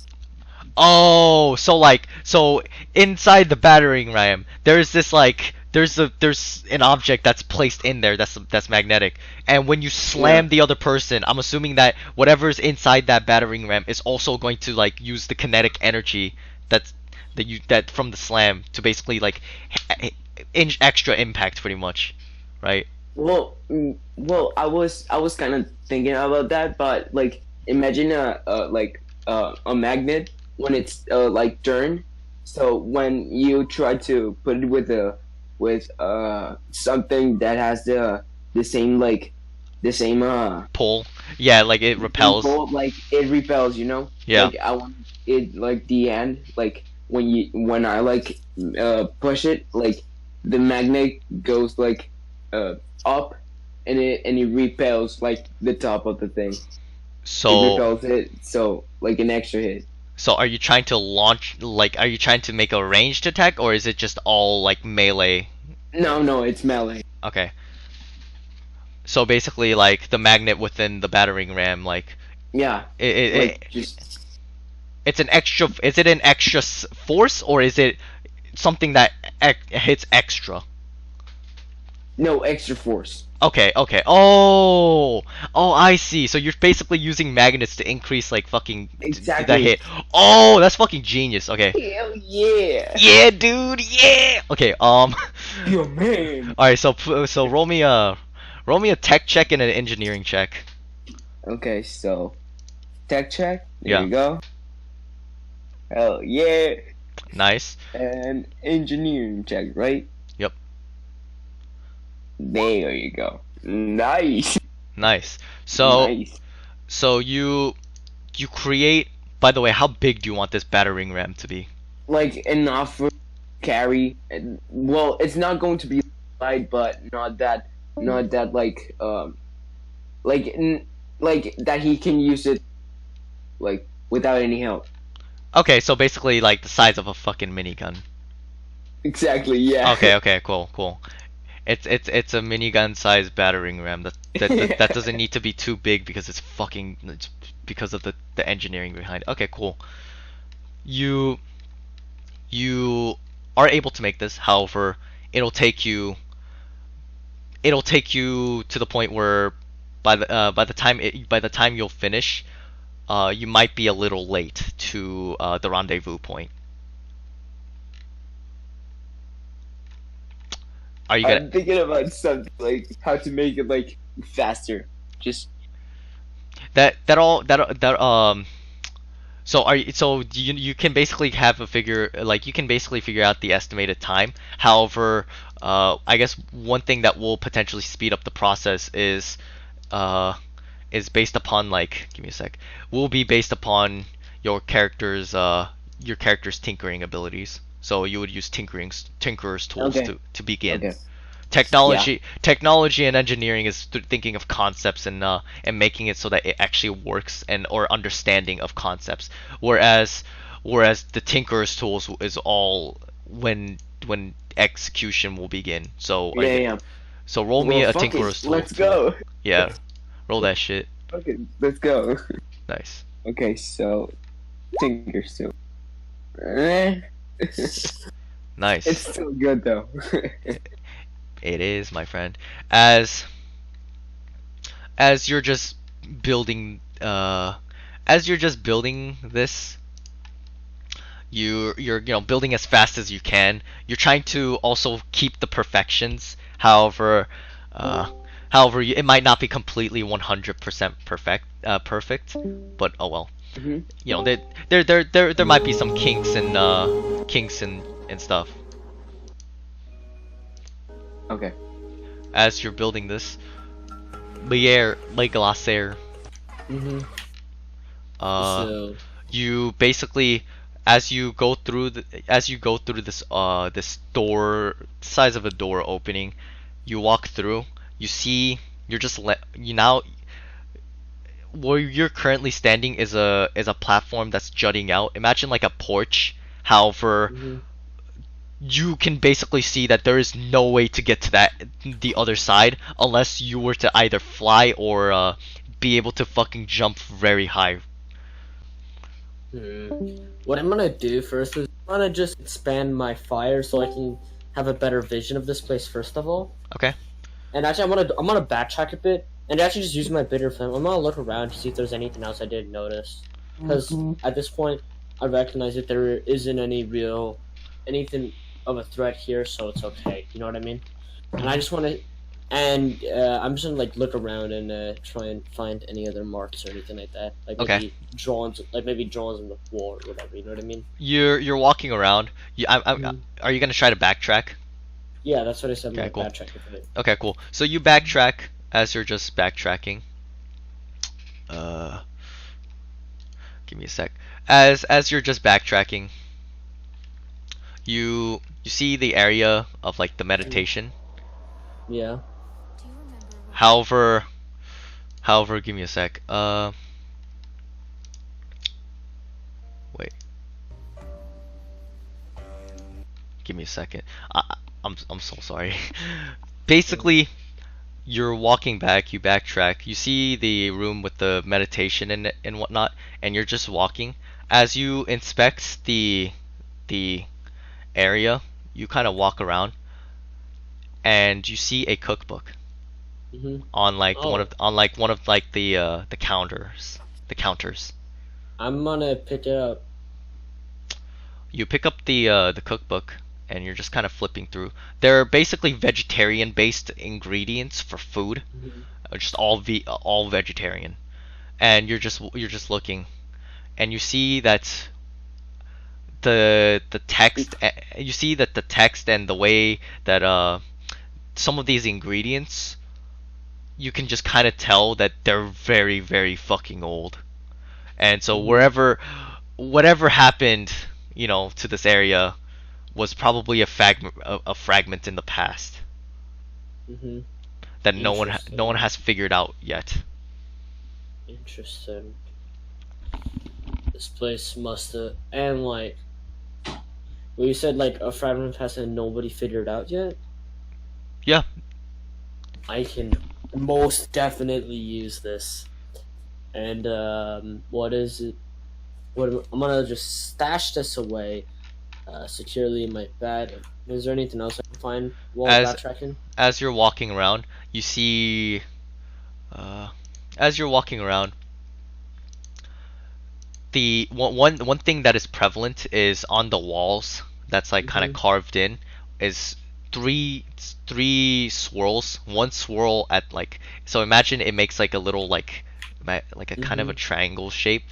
Oh, so inside the battering ram, there's this like there's an object that's placed in there that's magnetic, and when you slam Yeah. the other person, I'm assuming that whatever's inside that battering ram is also going to like use the kinetic energy that from the slam to basically like extra impact, pretty much, right? Well, I was kind of thinking about that, but like imagine a magnet when it's like turned. So when you try to put it with something that has the same Pull. Yeah, like it repels. pull, like it repels, you know. Yeah. Like I want it like the end, like when I like push it, like the magnet goes like up, and it repels like the top of the thing. It So repels it, so like an extra hit. so are you trying to launch, like are you trying to make a ranged attack, or is it just all like melee? No, it's melee. Okay. So basically, like the magnet within the battering ram, like Yeah, like just it's an extra. Is it an extra force, or is it something that hits extra? no extra force. Okay. Oh, I see. So you're basically using magnets to increase like fucking the Exactly. hit. Oh, that's fucking genius. Okay. Hell yeah! Yeah, dude. Yeah. Okay. Yo man. All right. So roll me a tech check and an engineering check. Okay, so tech check. There Yeah. you go. Hell yeah. Nice. And engineering check, right? Yep. There you go. Nice. Nice. So Nice. so you create. By the way, how big do you want this battering ram to be? Like enough for carry. And, well, it's not going to be light, but not that like that he can use it like without any help. Okay, so basically like the size of a fucking minigun. Exactly. Yeah. Okay, cool. It's a minigun size battering ram that doesn't need to be too big because it's because of the engineering behind it. Okay, cool. You are able to make this. However, it'll take you to the point where by the time you'll finish, you might be a little late to the rendezvous point. Are you gonna? I'm thinking about something like how to make it like faster. Just So you can basically have a figure, like you can basically figure out the estimated time. However, I guess one thing that will potentially speed up the process is based upon, like, give me a sec, will be based upon your character's tinkering abilities. So you would use tinkerer's tools Okay. to begin. Okay. Technology and engineering is thinking of concepts and making it so that it actually works, and or understanding of concepts. Whereas the tinkerer's tools is all when execution will begin. So yeah. so roll me Well, a fuck it. tinkerer's tool. Let's go. Yeah, roll that shit. Okay, let's go. Nice. Okay, so Tinker still. Eh, Nice. it's still good though. It is, my friend. As you're just building this, you're building as fast as you can. You're trying to also keep the perfections. However, it might not be completely 100% perfect, but oh well. hmm You know, there might be some kinks and stuff. Okay. As you're building this, Le Glacier, Mm-hmm. So you basically, as you go through this door, size of a door opening, you walk through, you see, where you're currently standing is a platform that's jutting out. Imagine like a porch. However, mhm. you can basically see that there is no way to get to the other side unless you were to either fly or be able to fucking jump very high. What I'm gonna do first is I'm gonna just expand my fire so I can have a better vision of this place first of all. Okay. And actually, I'm gonna backtrack a bit and actually just use my bitter flame. I'm gonna look around to see if there's anything else I didn't notice. Because at this point, I recognize that there isn't anything of a threat here, so it's okay. You know what I mean? And I just want to, and I'm just gonna like look around and try and find any other marks or anything like that. Like Okay. maybe drawings on the wall or whatever. You know what I mean? You're walking around. Are you gonna try to backtrack? Yeah, that's what I said. Okay, I'm cool. gonna backtrack a bit. Okay, cool. So you backtrack as you're just backtracking. Give me a sec. As you're just backtracking, you see the area of like the meditation. Yeah. However, give me a sec. Wait. Give me a second. I'm so sorry. Basically, you're walking back, you backtrack, you see the room with the meditation in it and whatnot, and you're just walking. As you inspect the area, you kind of walk around, and you see a cookbook hmm on like Oh. one of like the counters. I'm gonna pick it up. You pick up the cookbook, and you're just kind of flipping through. They're basically vegetarian based ingredients for food, just all vegetarian. And you're just looking, and you see that the text. You see that the text and the way that some of these ingredients, you can just kind of tell that they're very, very fucking old. And so whatever happened, to this area was probably a fragment in the past Mm-hmm. that no one Interesting. has figured out yet. Interesting. This place must have, and like, well, you said like a fragment has and nobody figured out yet. Yeah. I can most definitely use this. And what is it? I'm gonna just stash this away securely in my bed. Is there anything else I can find while As backtracking? as you're walking around, you see uh as you're walking around, the one thing that is prevalent is on the walls that's like kind of Mm-hmm. carved in is three swirls. One swirl at like, so imagine it makes like a little like a kind of a Mm-hmm. triangle shape,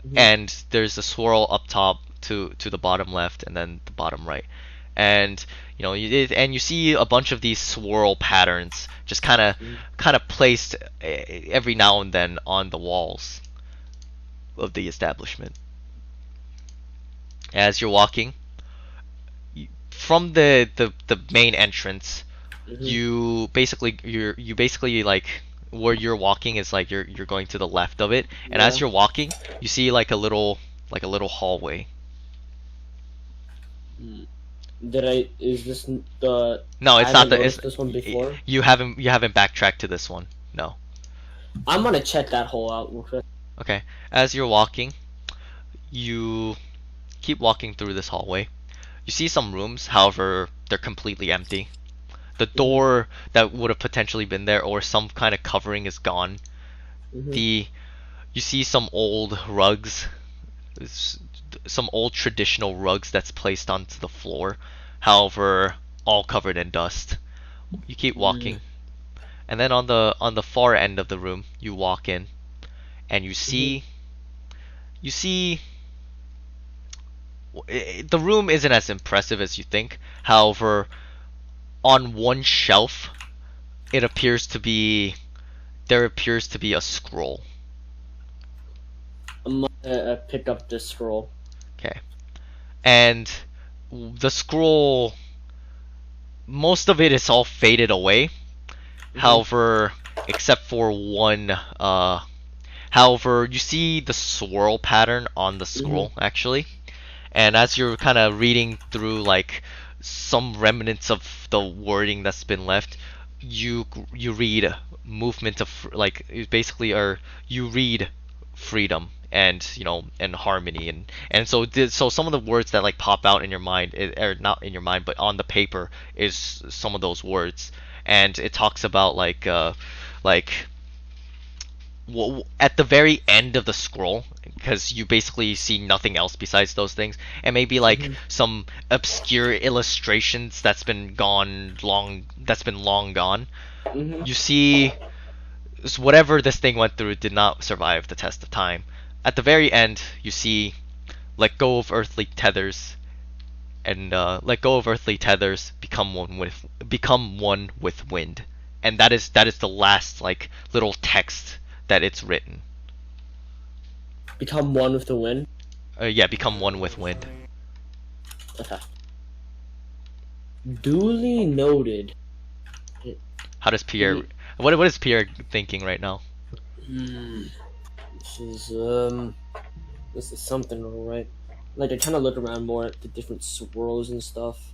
Mm-hmm. and there's a swirl up top to the bottom left and then the bottom right. And you see a bunch of these swirl patterns just kind of placed every now and then on the walls of the establishment. As you're walking from the main entrance, Mm-hmm. you basically like where you're walking is like you're going to the left of it, and as Yeah. you're walking, you see like a little hallway. Mm. Did I? Is this the? No, I it's not haven't the it's noticed this one before. you haven't backtracked to this one. No. I'm gonna check that hole out real quick. Okay. As you're walking, you keep walking through this hallway. You see some rooms, however, they're completely empty. The door that would have potentially been there or some kind of covering is gone. Mm-hmm. The You see some old rugs, s- some old traditional rugs that's placed onto the floor, however, all covered in dust. You keep walking, and then on the far end of the room, you walk in, and you Mm-hmm. see you see the room isn't as impressive as you think. However, on one shelf, it appears to be there appears to be a scroll. I'm gonna pick up this scroll. Okay. And the scroll, most of it is all faded away. Mm-hmm. However, except for one, however, you see the swirl pattern on the Mm-hmm. scroll actually. And as you're kind of reading through like some remnants of the wording that's been left, you read movement of like it basically, or you read freedom and and harmony, and so some of the words that like pop out in your mind, or not in your mind but on the paper, is some of those words. And it talks about like at the very end of the scroll, because you basically see nothing else besides those things, and maybe like Mm-hmm. some obscure illustrations that's been long gone. Mm-hmm. You see whatever this thing went through did not survive the test of time. At the very end, you see let go of earthly tethers, and let go of earthly tethers, become one with wind. And that is the last like little text that it's written. Become one with the wind. Yeah, become one with wind. Okay. Duly noted. How does Pierre? What is Pierre thinking right now? Hmm. This is this is something, alright. Like I kind of look around more at the different swirls and stuff.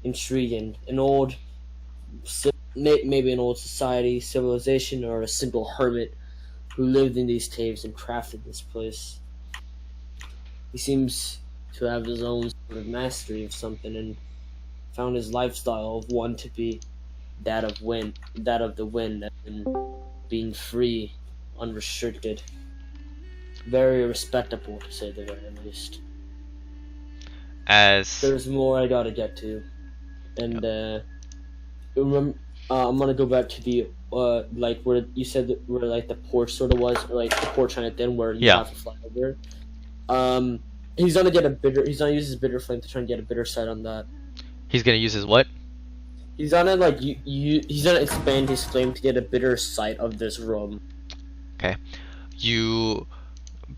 Intriguing. An old, maybe an old society, civilization, or a single hermit who lived in these caves and crafted this place. He seems to have his own sort of mastery of something and found his lifestyle of one to be that of the wind, and being free, unrestricted. Very respectable, to say the very least. As There's more I gotta get to, and I'm gonna go back to the like where you said that where like the porch sort of was, or like the porch on it, then where you Yeah. have to fly over. Um, He's gonna get a bitter. He's gonna use his bitter flame to try and get a bitter sight on that. He's gonna use his what? He's gonna like he's gonna expand his flame to get a bitter sight of this room. Okay. You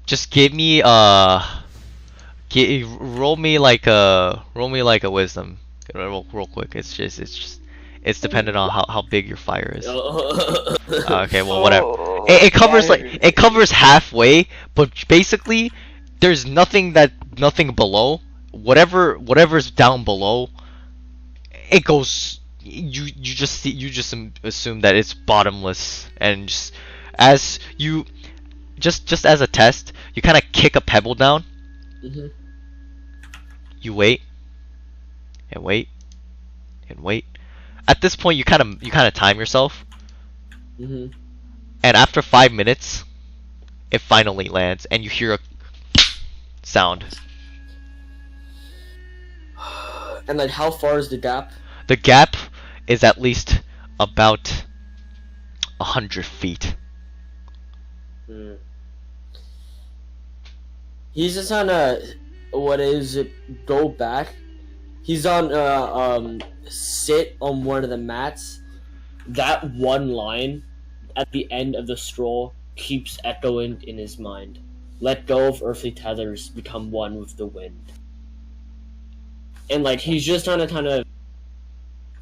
just give me roll me like a wisdom real quick. It's dependent on how big your fire is. Okay, well whatever. It covers it covers halfway, but basically there's nothing below. Whatever's down below, it goes. You just assume that it's bottomless, and as you just as a test, you kind of kick a pebble down. You wait and wait and wait. At this point, you kind of time yourself, and after 5 minutes, it finally lands, and you hear a sound. And like, how far is the gap? The gap is at least about 100 feet. He's just gonna go back. He's on sit on one of the mats. That one line at the end of the scroll keeps echoing in his mind. Let go of earthly tethers, become one with the wind. And like, he's just gonna kind of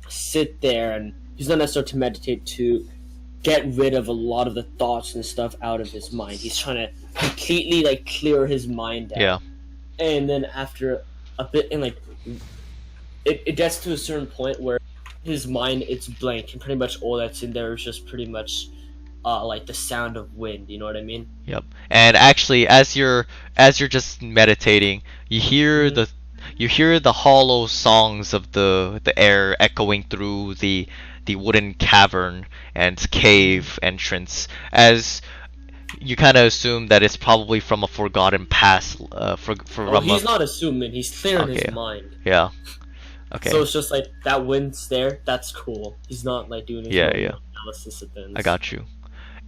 sit there, and he's gonna start to meditate to get rid of a lot of the thoughts and stuff out of his mind. He's trying to completely like clear his mind out. Yeah. And then after a bit, and like it gets to a certain point where his mind, it's blank, and pretty much all that's in there is just pretty much like the sound of wind. You know what I mean? Yep. And actually, as you're just meditating, you hear the hollow songs of the air echoing through the wooden cavern and cave entrance, as you kind of assume that it's probably from a forgotten past. He's not assuming. He's clearing his mind. Yeah. Okay. So it's just like that wind's there. That's cool. He's not like doing his analysis of things. I got you.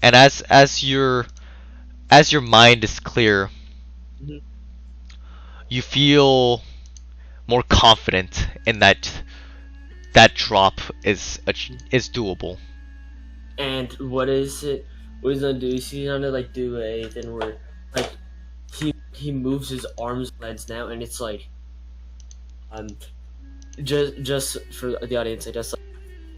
And as your mind is clear, you feel more confident in that drop is doable. And what is it? What he's gonna do is he's gonna like do a thing where like he moves his arms and legs now, and it's like just for the audience, I guess, like,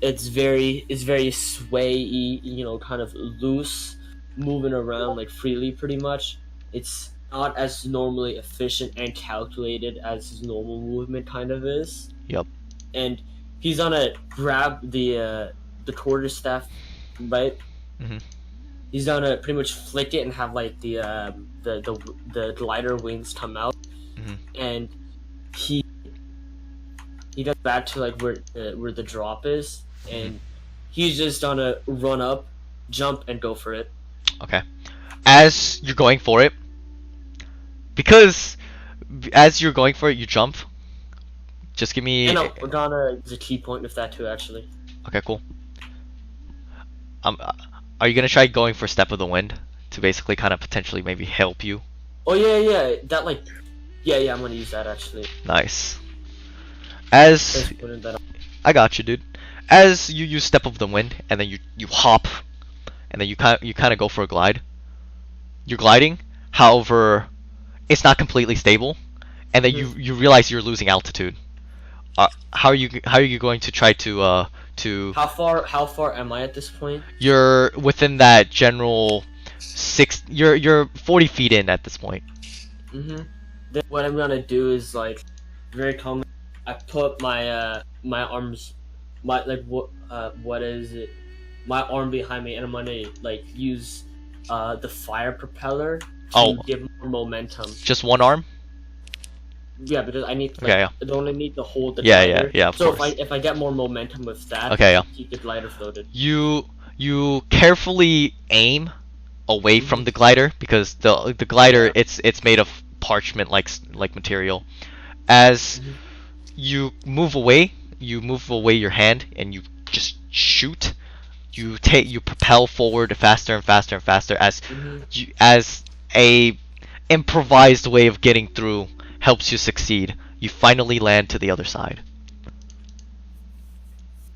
it's very swayy, you know, kind of loose, moving around like freely, pretty much. It's not as normally efficient and calculated as his normal movement kind of is. Yep. And he's gonna grab the quarterstaff, right? He's gonna pretty much flick it and have like the glider wings come out, and he goes back to like where the drop is, and he's just gonna run up, jump, and go for it. Okay. As you're going for it, because as you're going for it, you jump. Just give me. And Organa is a key point with that too, actually. Okay, cool. Are you gonna try going for Step of the Wind to basically kind of potentially maybe help you? Oh yeah, that like, yeah, I'm gonna use that actually. Nice. I got you, dude. As you use Step of the Wind, and then you hop, and then you kind of go for a glide. You're gliding, however, it's not completely stable, and then you realize you're losing altitude. How are you going to try to How far am I at this point? You're within that general you're 40 feet in at this point. Then what I'm gonna do is like very common. I put my my arms, my like what is it? My arm behind me, and I'm gonna like use the fire propeller to give more momentum. Just one arm? Yeah, because I need to, like, I don't need to hold the glider. Yeah, of so course. if I get more momentum with that, keep the glider floated. You carefully aim away from the glider, because the glider it's made of parchment like material. As you move away your hand and you just shoot. You propel forward faster and faster and faster as a improvised way of getting through. helps you succeed. You finally land to the other side.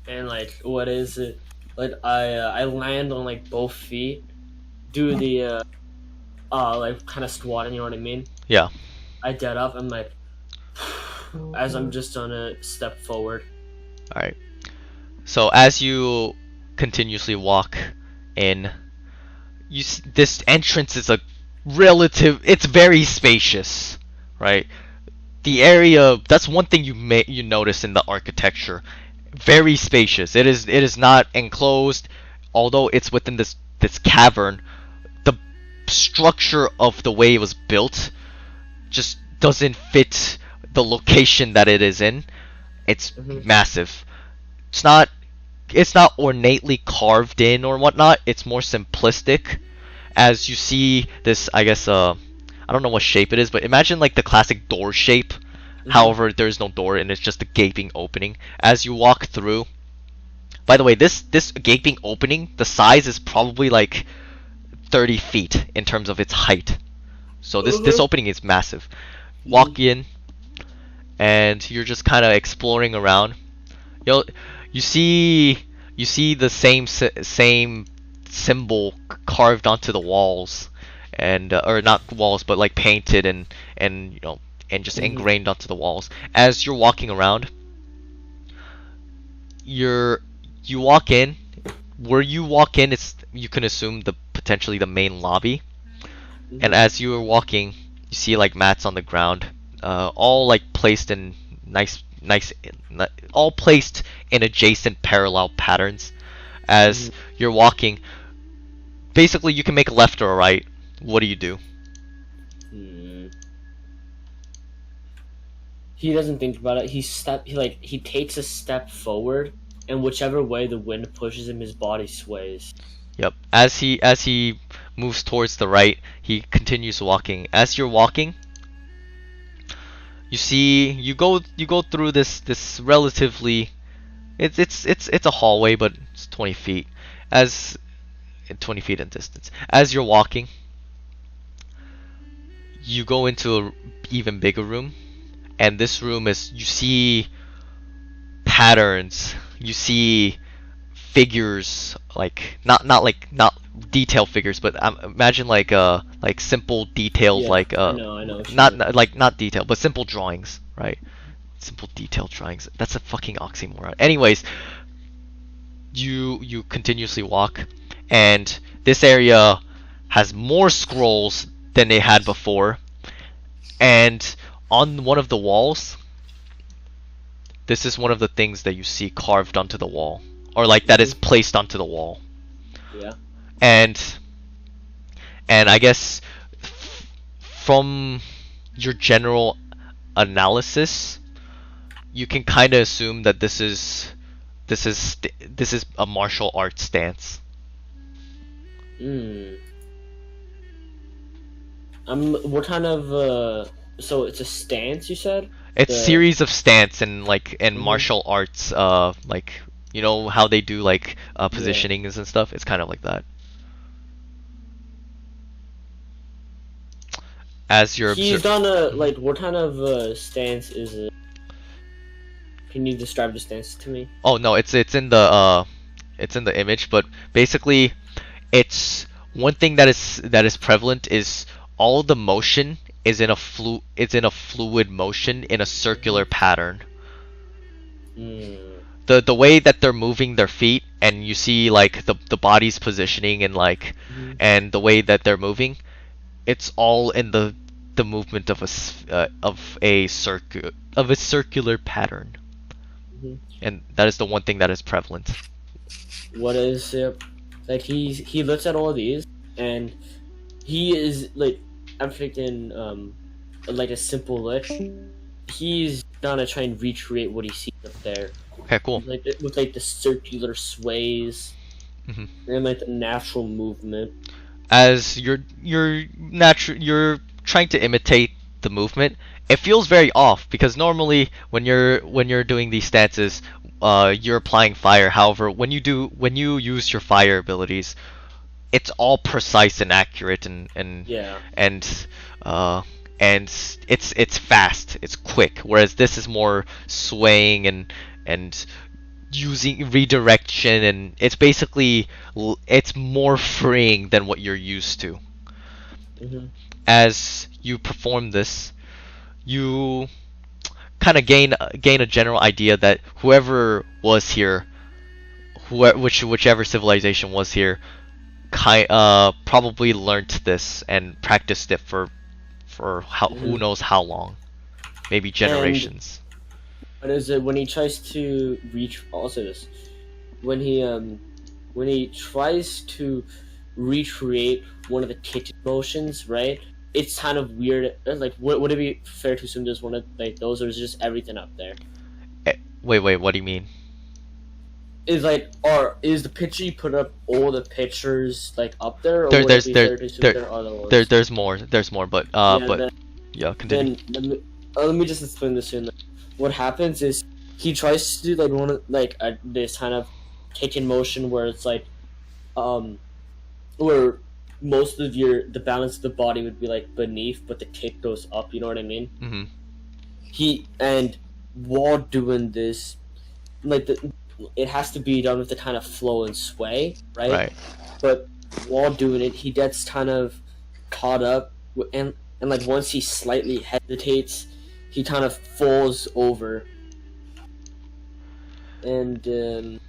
And like, what is it? Like, I land on like both feet, do the like kind of squatting. You know what I mean? Yeah. I get up. I'm like, as I'm just gonna step forward. All right. So as you continuously walk in, this entrance is it's very spacious, right? The area, that's one thing you notice in the architecture. Very spacious. It is not enclosed, although it's within this cavern. The structure of the way it was built just doesn't fit the location that it is in. It's massive. It's not ornately carved in or whatnot. It's more simplistic. As you see this, I guess, I don't know what shape it is, but imagine like the classic door shape. However, there's no door and it's just a gaping opening. As you walk through, by the way, this gaping opening, the size is probably like 30 feet in terms of its height. So this opening is massive. Walk in, and you're just kind of exploring around. You see the same symbol carved onto the walls, and or not walls, but like painted and just ingrained onto the walls. As you're walking around, you walk in. Where you walk in, you can assume potentially the main lobby. And as you are walking, you see like mats on the ground, all like placed in all placed in adjacent parallel patterns. As you're walking, basically you can make a left or a right. What do? He doesn't think about it. He takes a step forward, and whichever way the wind pushes him, his body sways. Yep. As he moves towards the right, he continues walking. As you're walking, you go through this relatively, it's a hallway, but it's 20 feet. 20 feet in distance. As you're walking, you go into an even bigger room, and this room you see patterns, you see figures, like not detailed figures, but imagine like simple detailed, like I know not detailed, but simple drawings, right? Simple detailed drawings. That's a fucking oxymoron. Anyways, you continuously walk, and this area has more scrolls than they had before, and on one of the walls, this is one of the things that you see carved onto the wall, or like that is placed onto the wall. Yeah. And I guess from your general analysis, you can kind of assume that this is a martial arts stance. What kind of so it's a stance, you said? It's series of stance and martial arts, like you know how they do like positionings and stuff. It's kind of like that. As you're he's done what kind of stance is it? Can you describe the stance to me? Oh no, it's in the image, but basically, it's one thing that is prevalent is all the motion is in a fluid motion in a circular pattern. The way that they're moving their feet, and you see like the body's positioning and and the way that they're moving, it's all in the movement of a circular pattern. And that is the one thing that is prevalent. What is it? Like he looks at all these, and he is like, I'm thinking like a simple look. He's gonna try and recreate what he sees up there. Okay, cool. With the circular sways and like the natural movement. As you're trying to imitate the movement, it feels very off because normally when you're doing these stances, you're applying fire. However, when you use your fire abilities, it's all precise and accurate and and it's fast, it's quick. Whereas this is more swaying and using redirection, and it's basically it's more freeing than what you're used to. Mhm. As you perform this, you kind of gain a general idea that whoever was here, whichever civilization was here, probably learnt this and practiced it for who Mhm. knows how long, maybe generations. What is it when he tries to reach? Also, this when he tries to recreate one of the kick motions, right? It's kind of weird. Like, would it be fair to assume there's one of like those, or is just everything up there? Wait, what do you mean? Is like, or is the picture you put up all the pictures like up there, or There, would it there's be there fair to assume there there are other ones? there's more, but Yeah, but yeah, continue. then let me just explain this in. What happens is he tries to do like one of like this kind of kick in motion where it's like where most of the balance of the body would be like beneath, but the kick goes up. You know what I mean? Hmm. And while doing this, like it has to be done with the kind of flow and sway, right? Right. But while doing it, he gets kind of caught up, and like once he slightly hesitates, he kind of falls over, and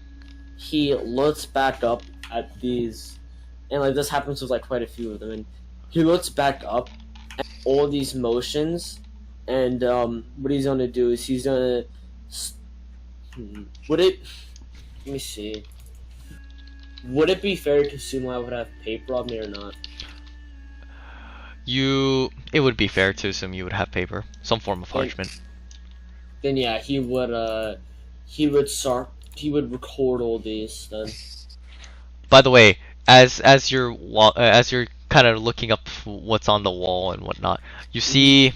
he looks back up at these, and like this happens with like quite a few of them, and he looks back up at all these motions, and what he's gonna do is he's gonna would it let me see. Would it be fair to assume I would have paper on me or not? It would be fair to assume you would have paper, some form of parchment. Then yeah, he would start, he would record all these then. By the way, as you're kind of looking up what's on the wall and whatnot, you see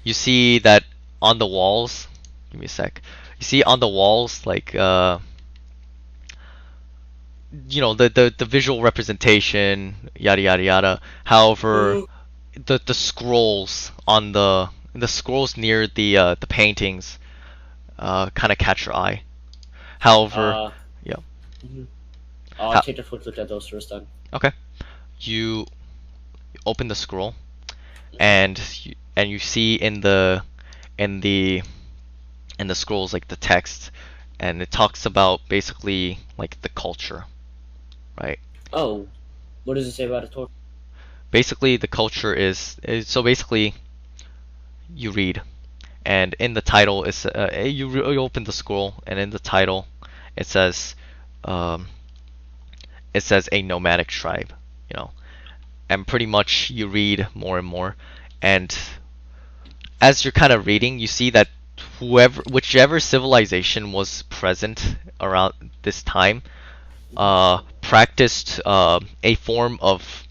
that on the walls. Give me a sec. You see on the walls, like the visual representation, yada yada yada. However, the scrolls on the scrolls near the paintings kind of catch your eye. However, yeah. Mhm. I'll take a quick look at those first then. Okay. You open the scroll, and you see in the scrolls like the text, and it talks about basically like the culture, right? Oh, what does it say about a torch? Basically, the culture is so basically you read, and in the title is you open the scroll, and in the title it says um, a nomadic tribe, you know, and pretty much you read more and more, and as you're kind of reading, you see that whichever civilization was present around this time, practiced a form of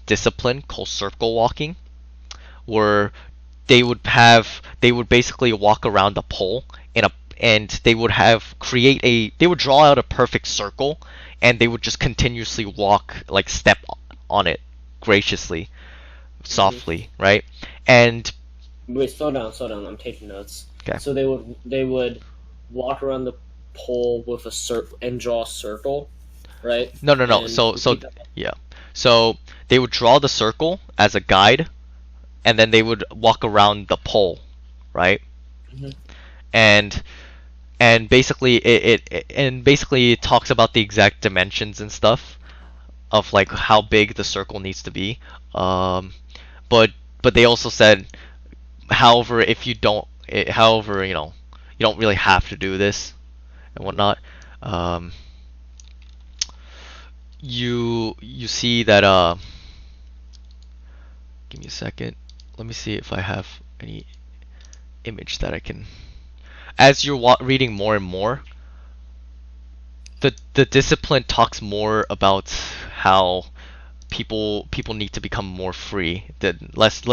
discipline called circle walking, where they would basically walk around a pole and they would they would draw out a perfect circle, and they would just continuously walk, like step on it graciously, softly, right? And Wait, slow down. I'm taking notes. Okay. So they would walk around the pole with a circle and draw a circle, right? no. And So repeat that. yeah. So they would draw the circle as a guide, and then they would walk around the pole, right? Mhm. And basically it talks about the exact dimensions and stuff of like how big the circle needs to be. But they also said, however, if you don't, however, you don't really have to do this and whatnot. You see that give me a second. Let me see if I have any image that I can. As you're reading more and more, the discipline talks more about how people need to become more free, less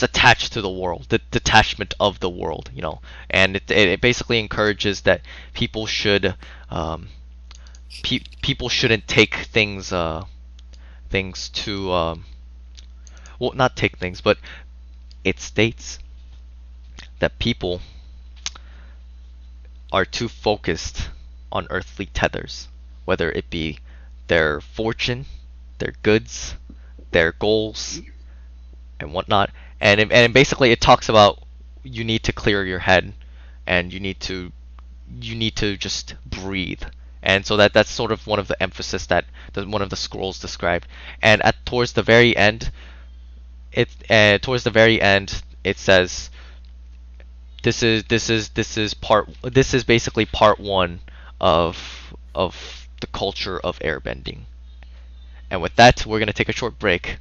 attached to the world, the detachment of the world, and it basically encourages that people should people shouldn't take things to well, not take things, but it states that people are too focused on earthly tethers, whether it be their fortune, their goods, their goals, and whatnot. And basically, it talks about you need to clear your head, and you need to just breathe. And so that's sort of one of the emphasis that one of the scrolls described. And at towards the very end, it says this is basically part one of the culture of airbending. And with that, we're gonna take a short break.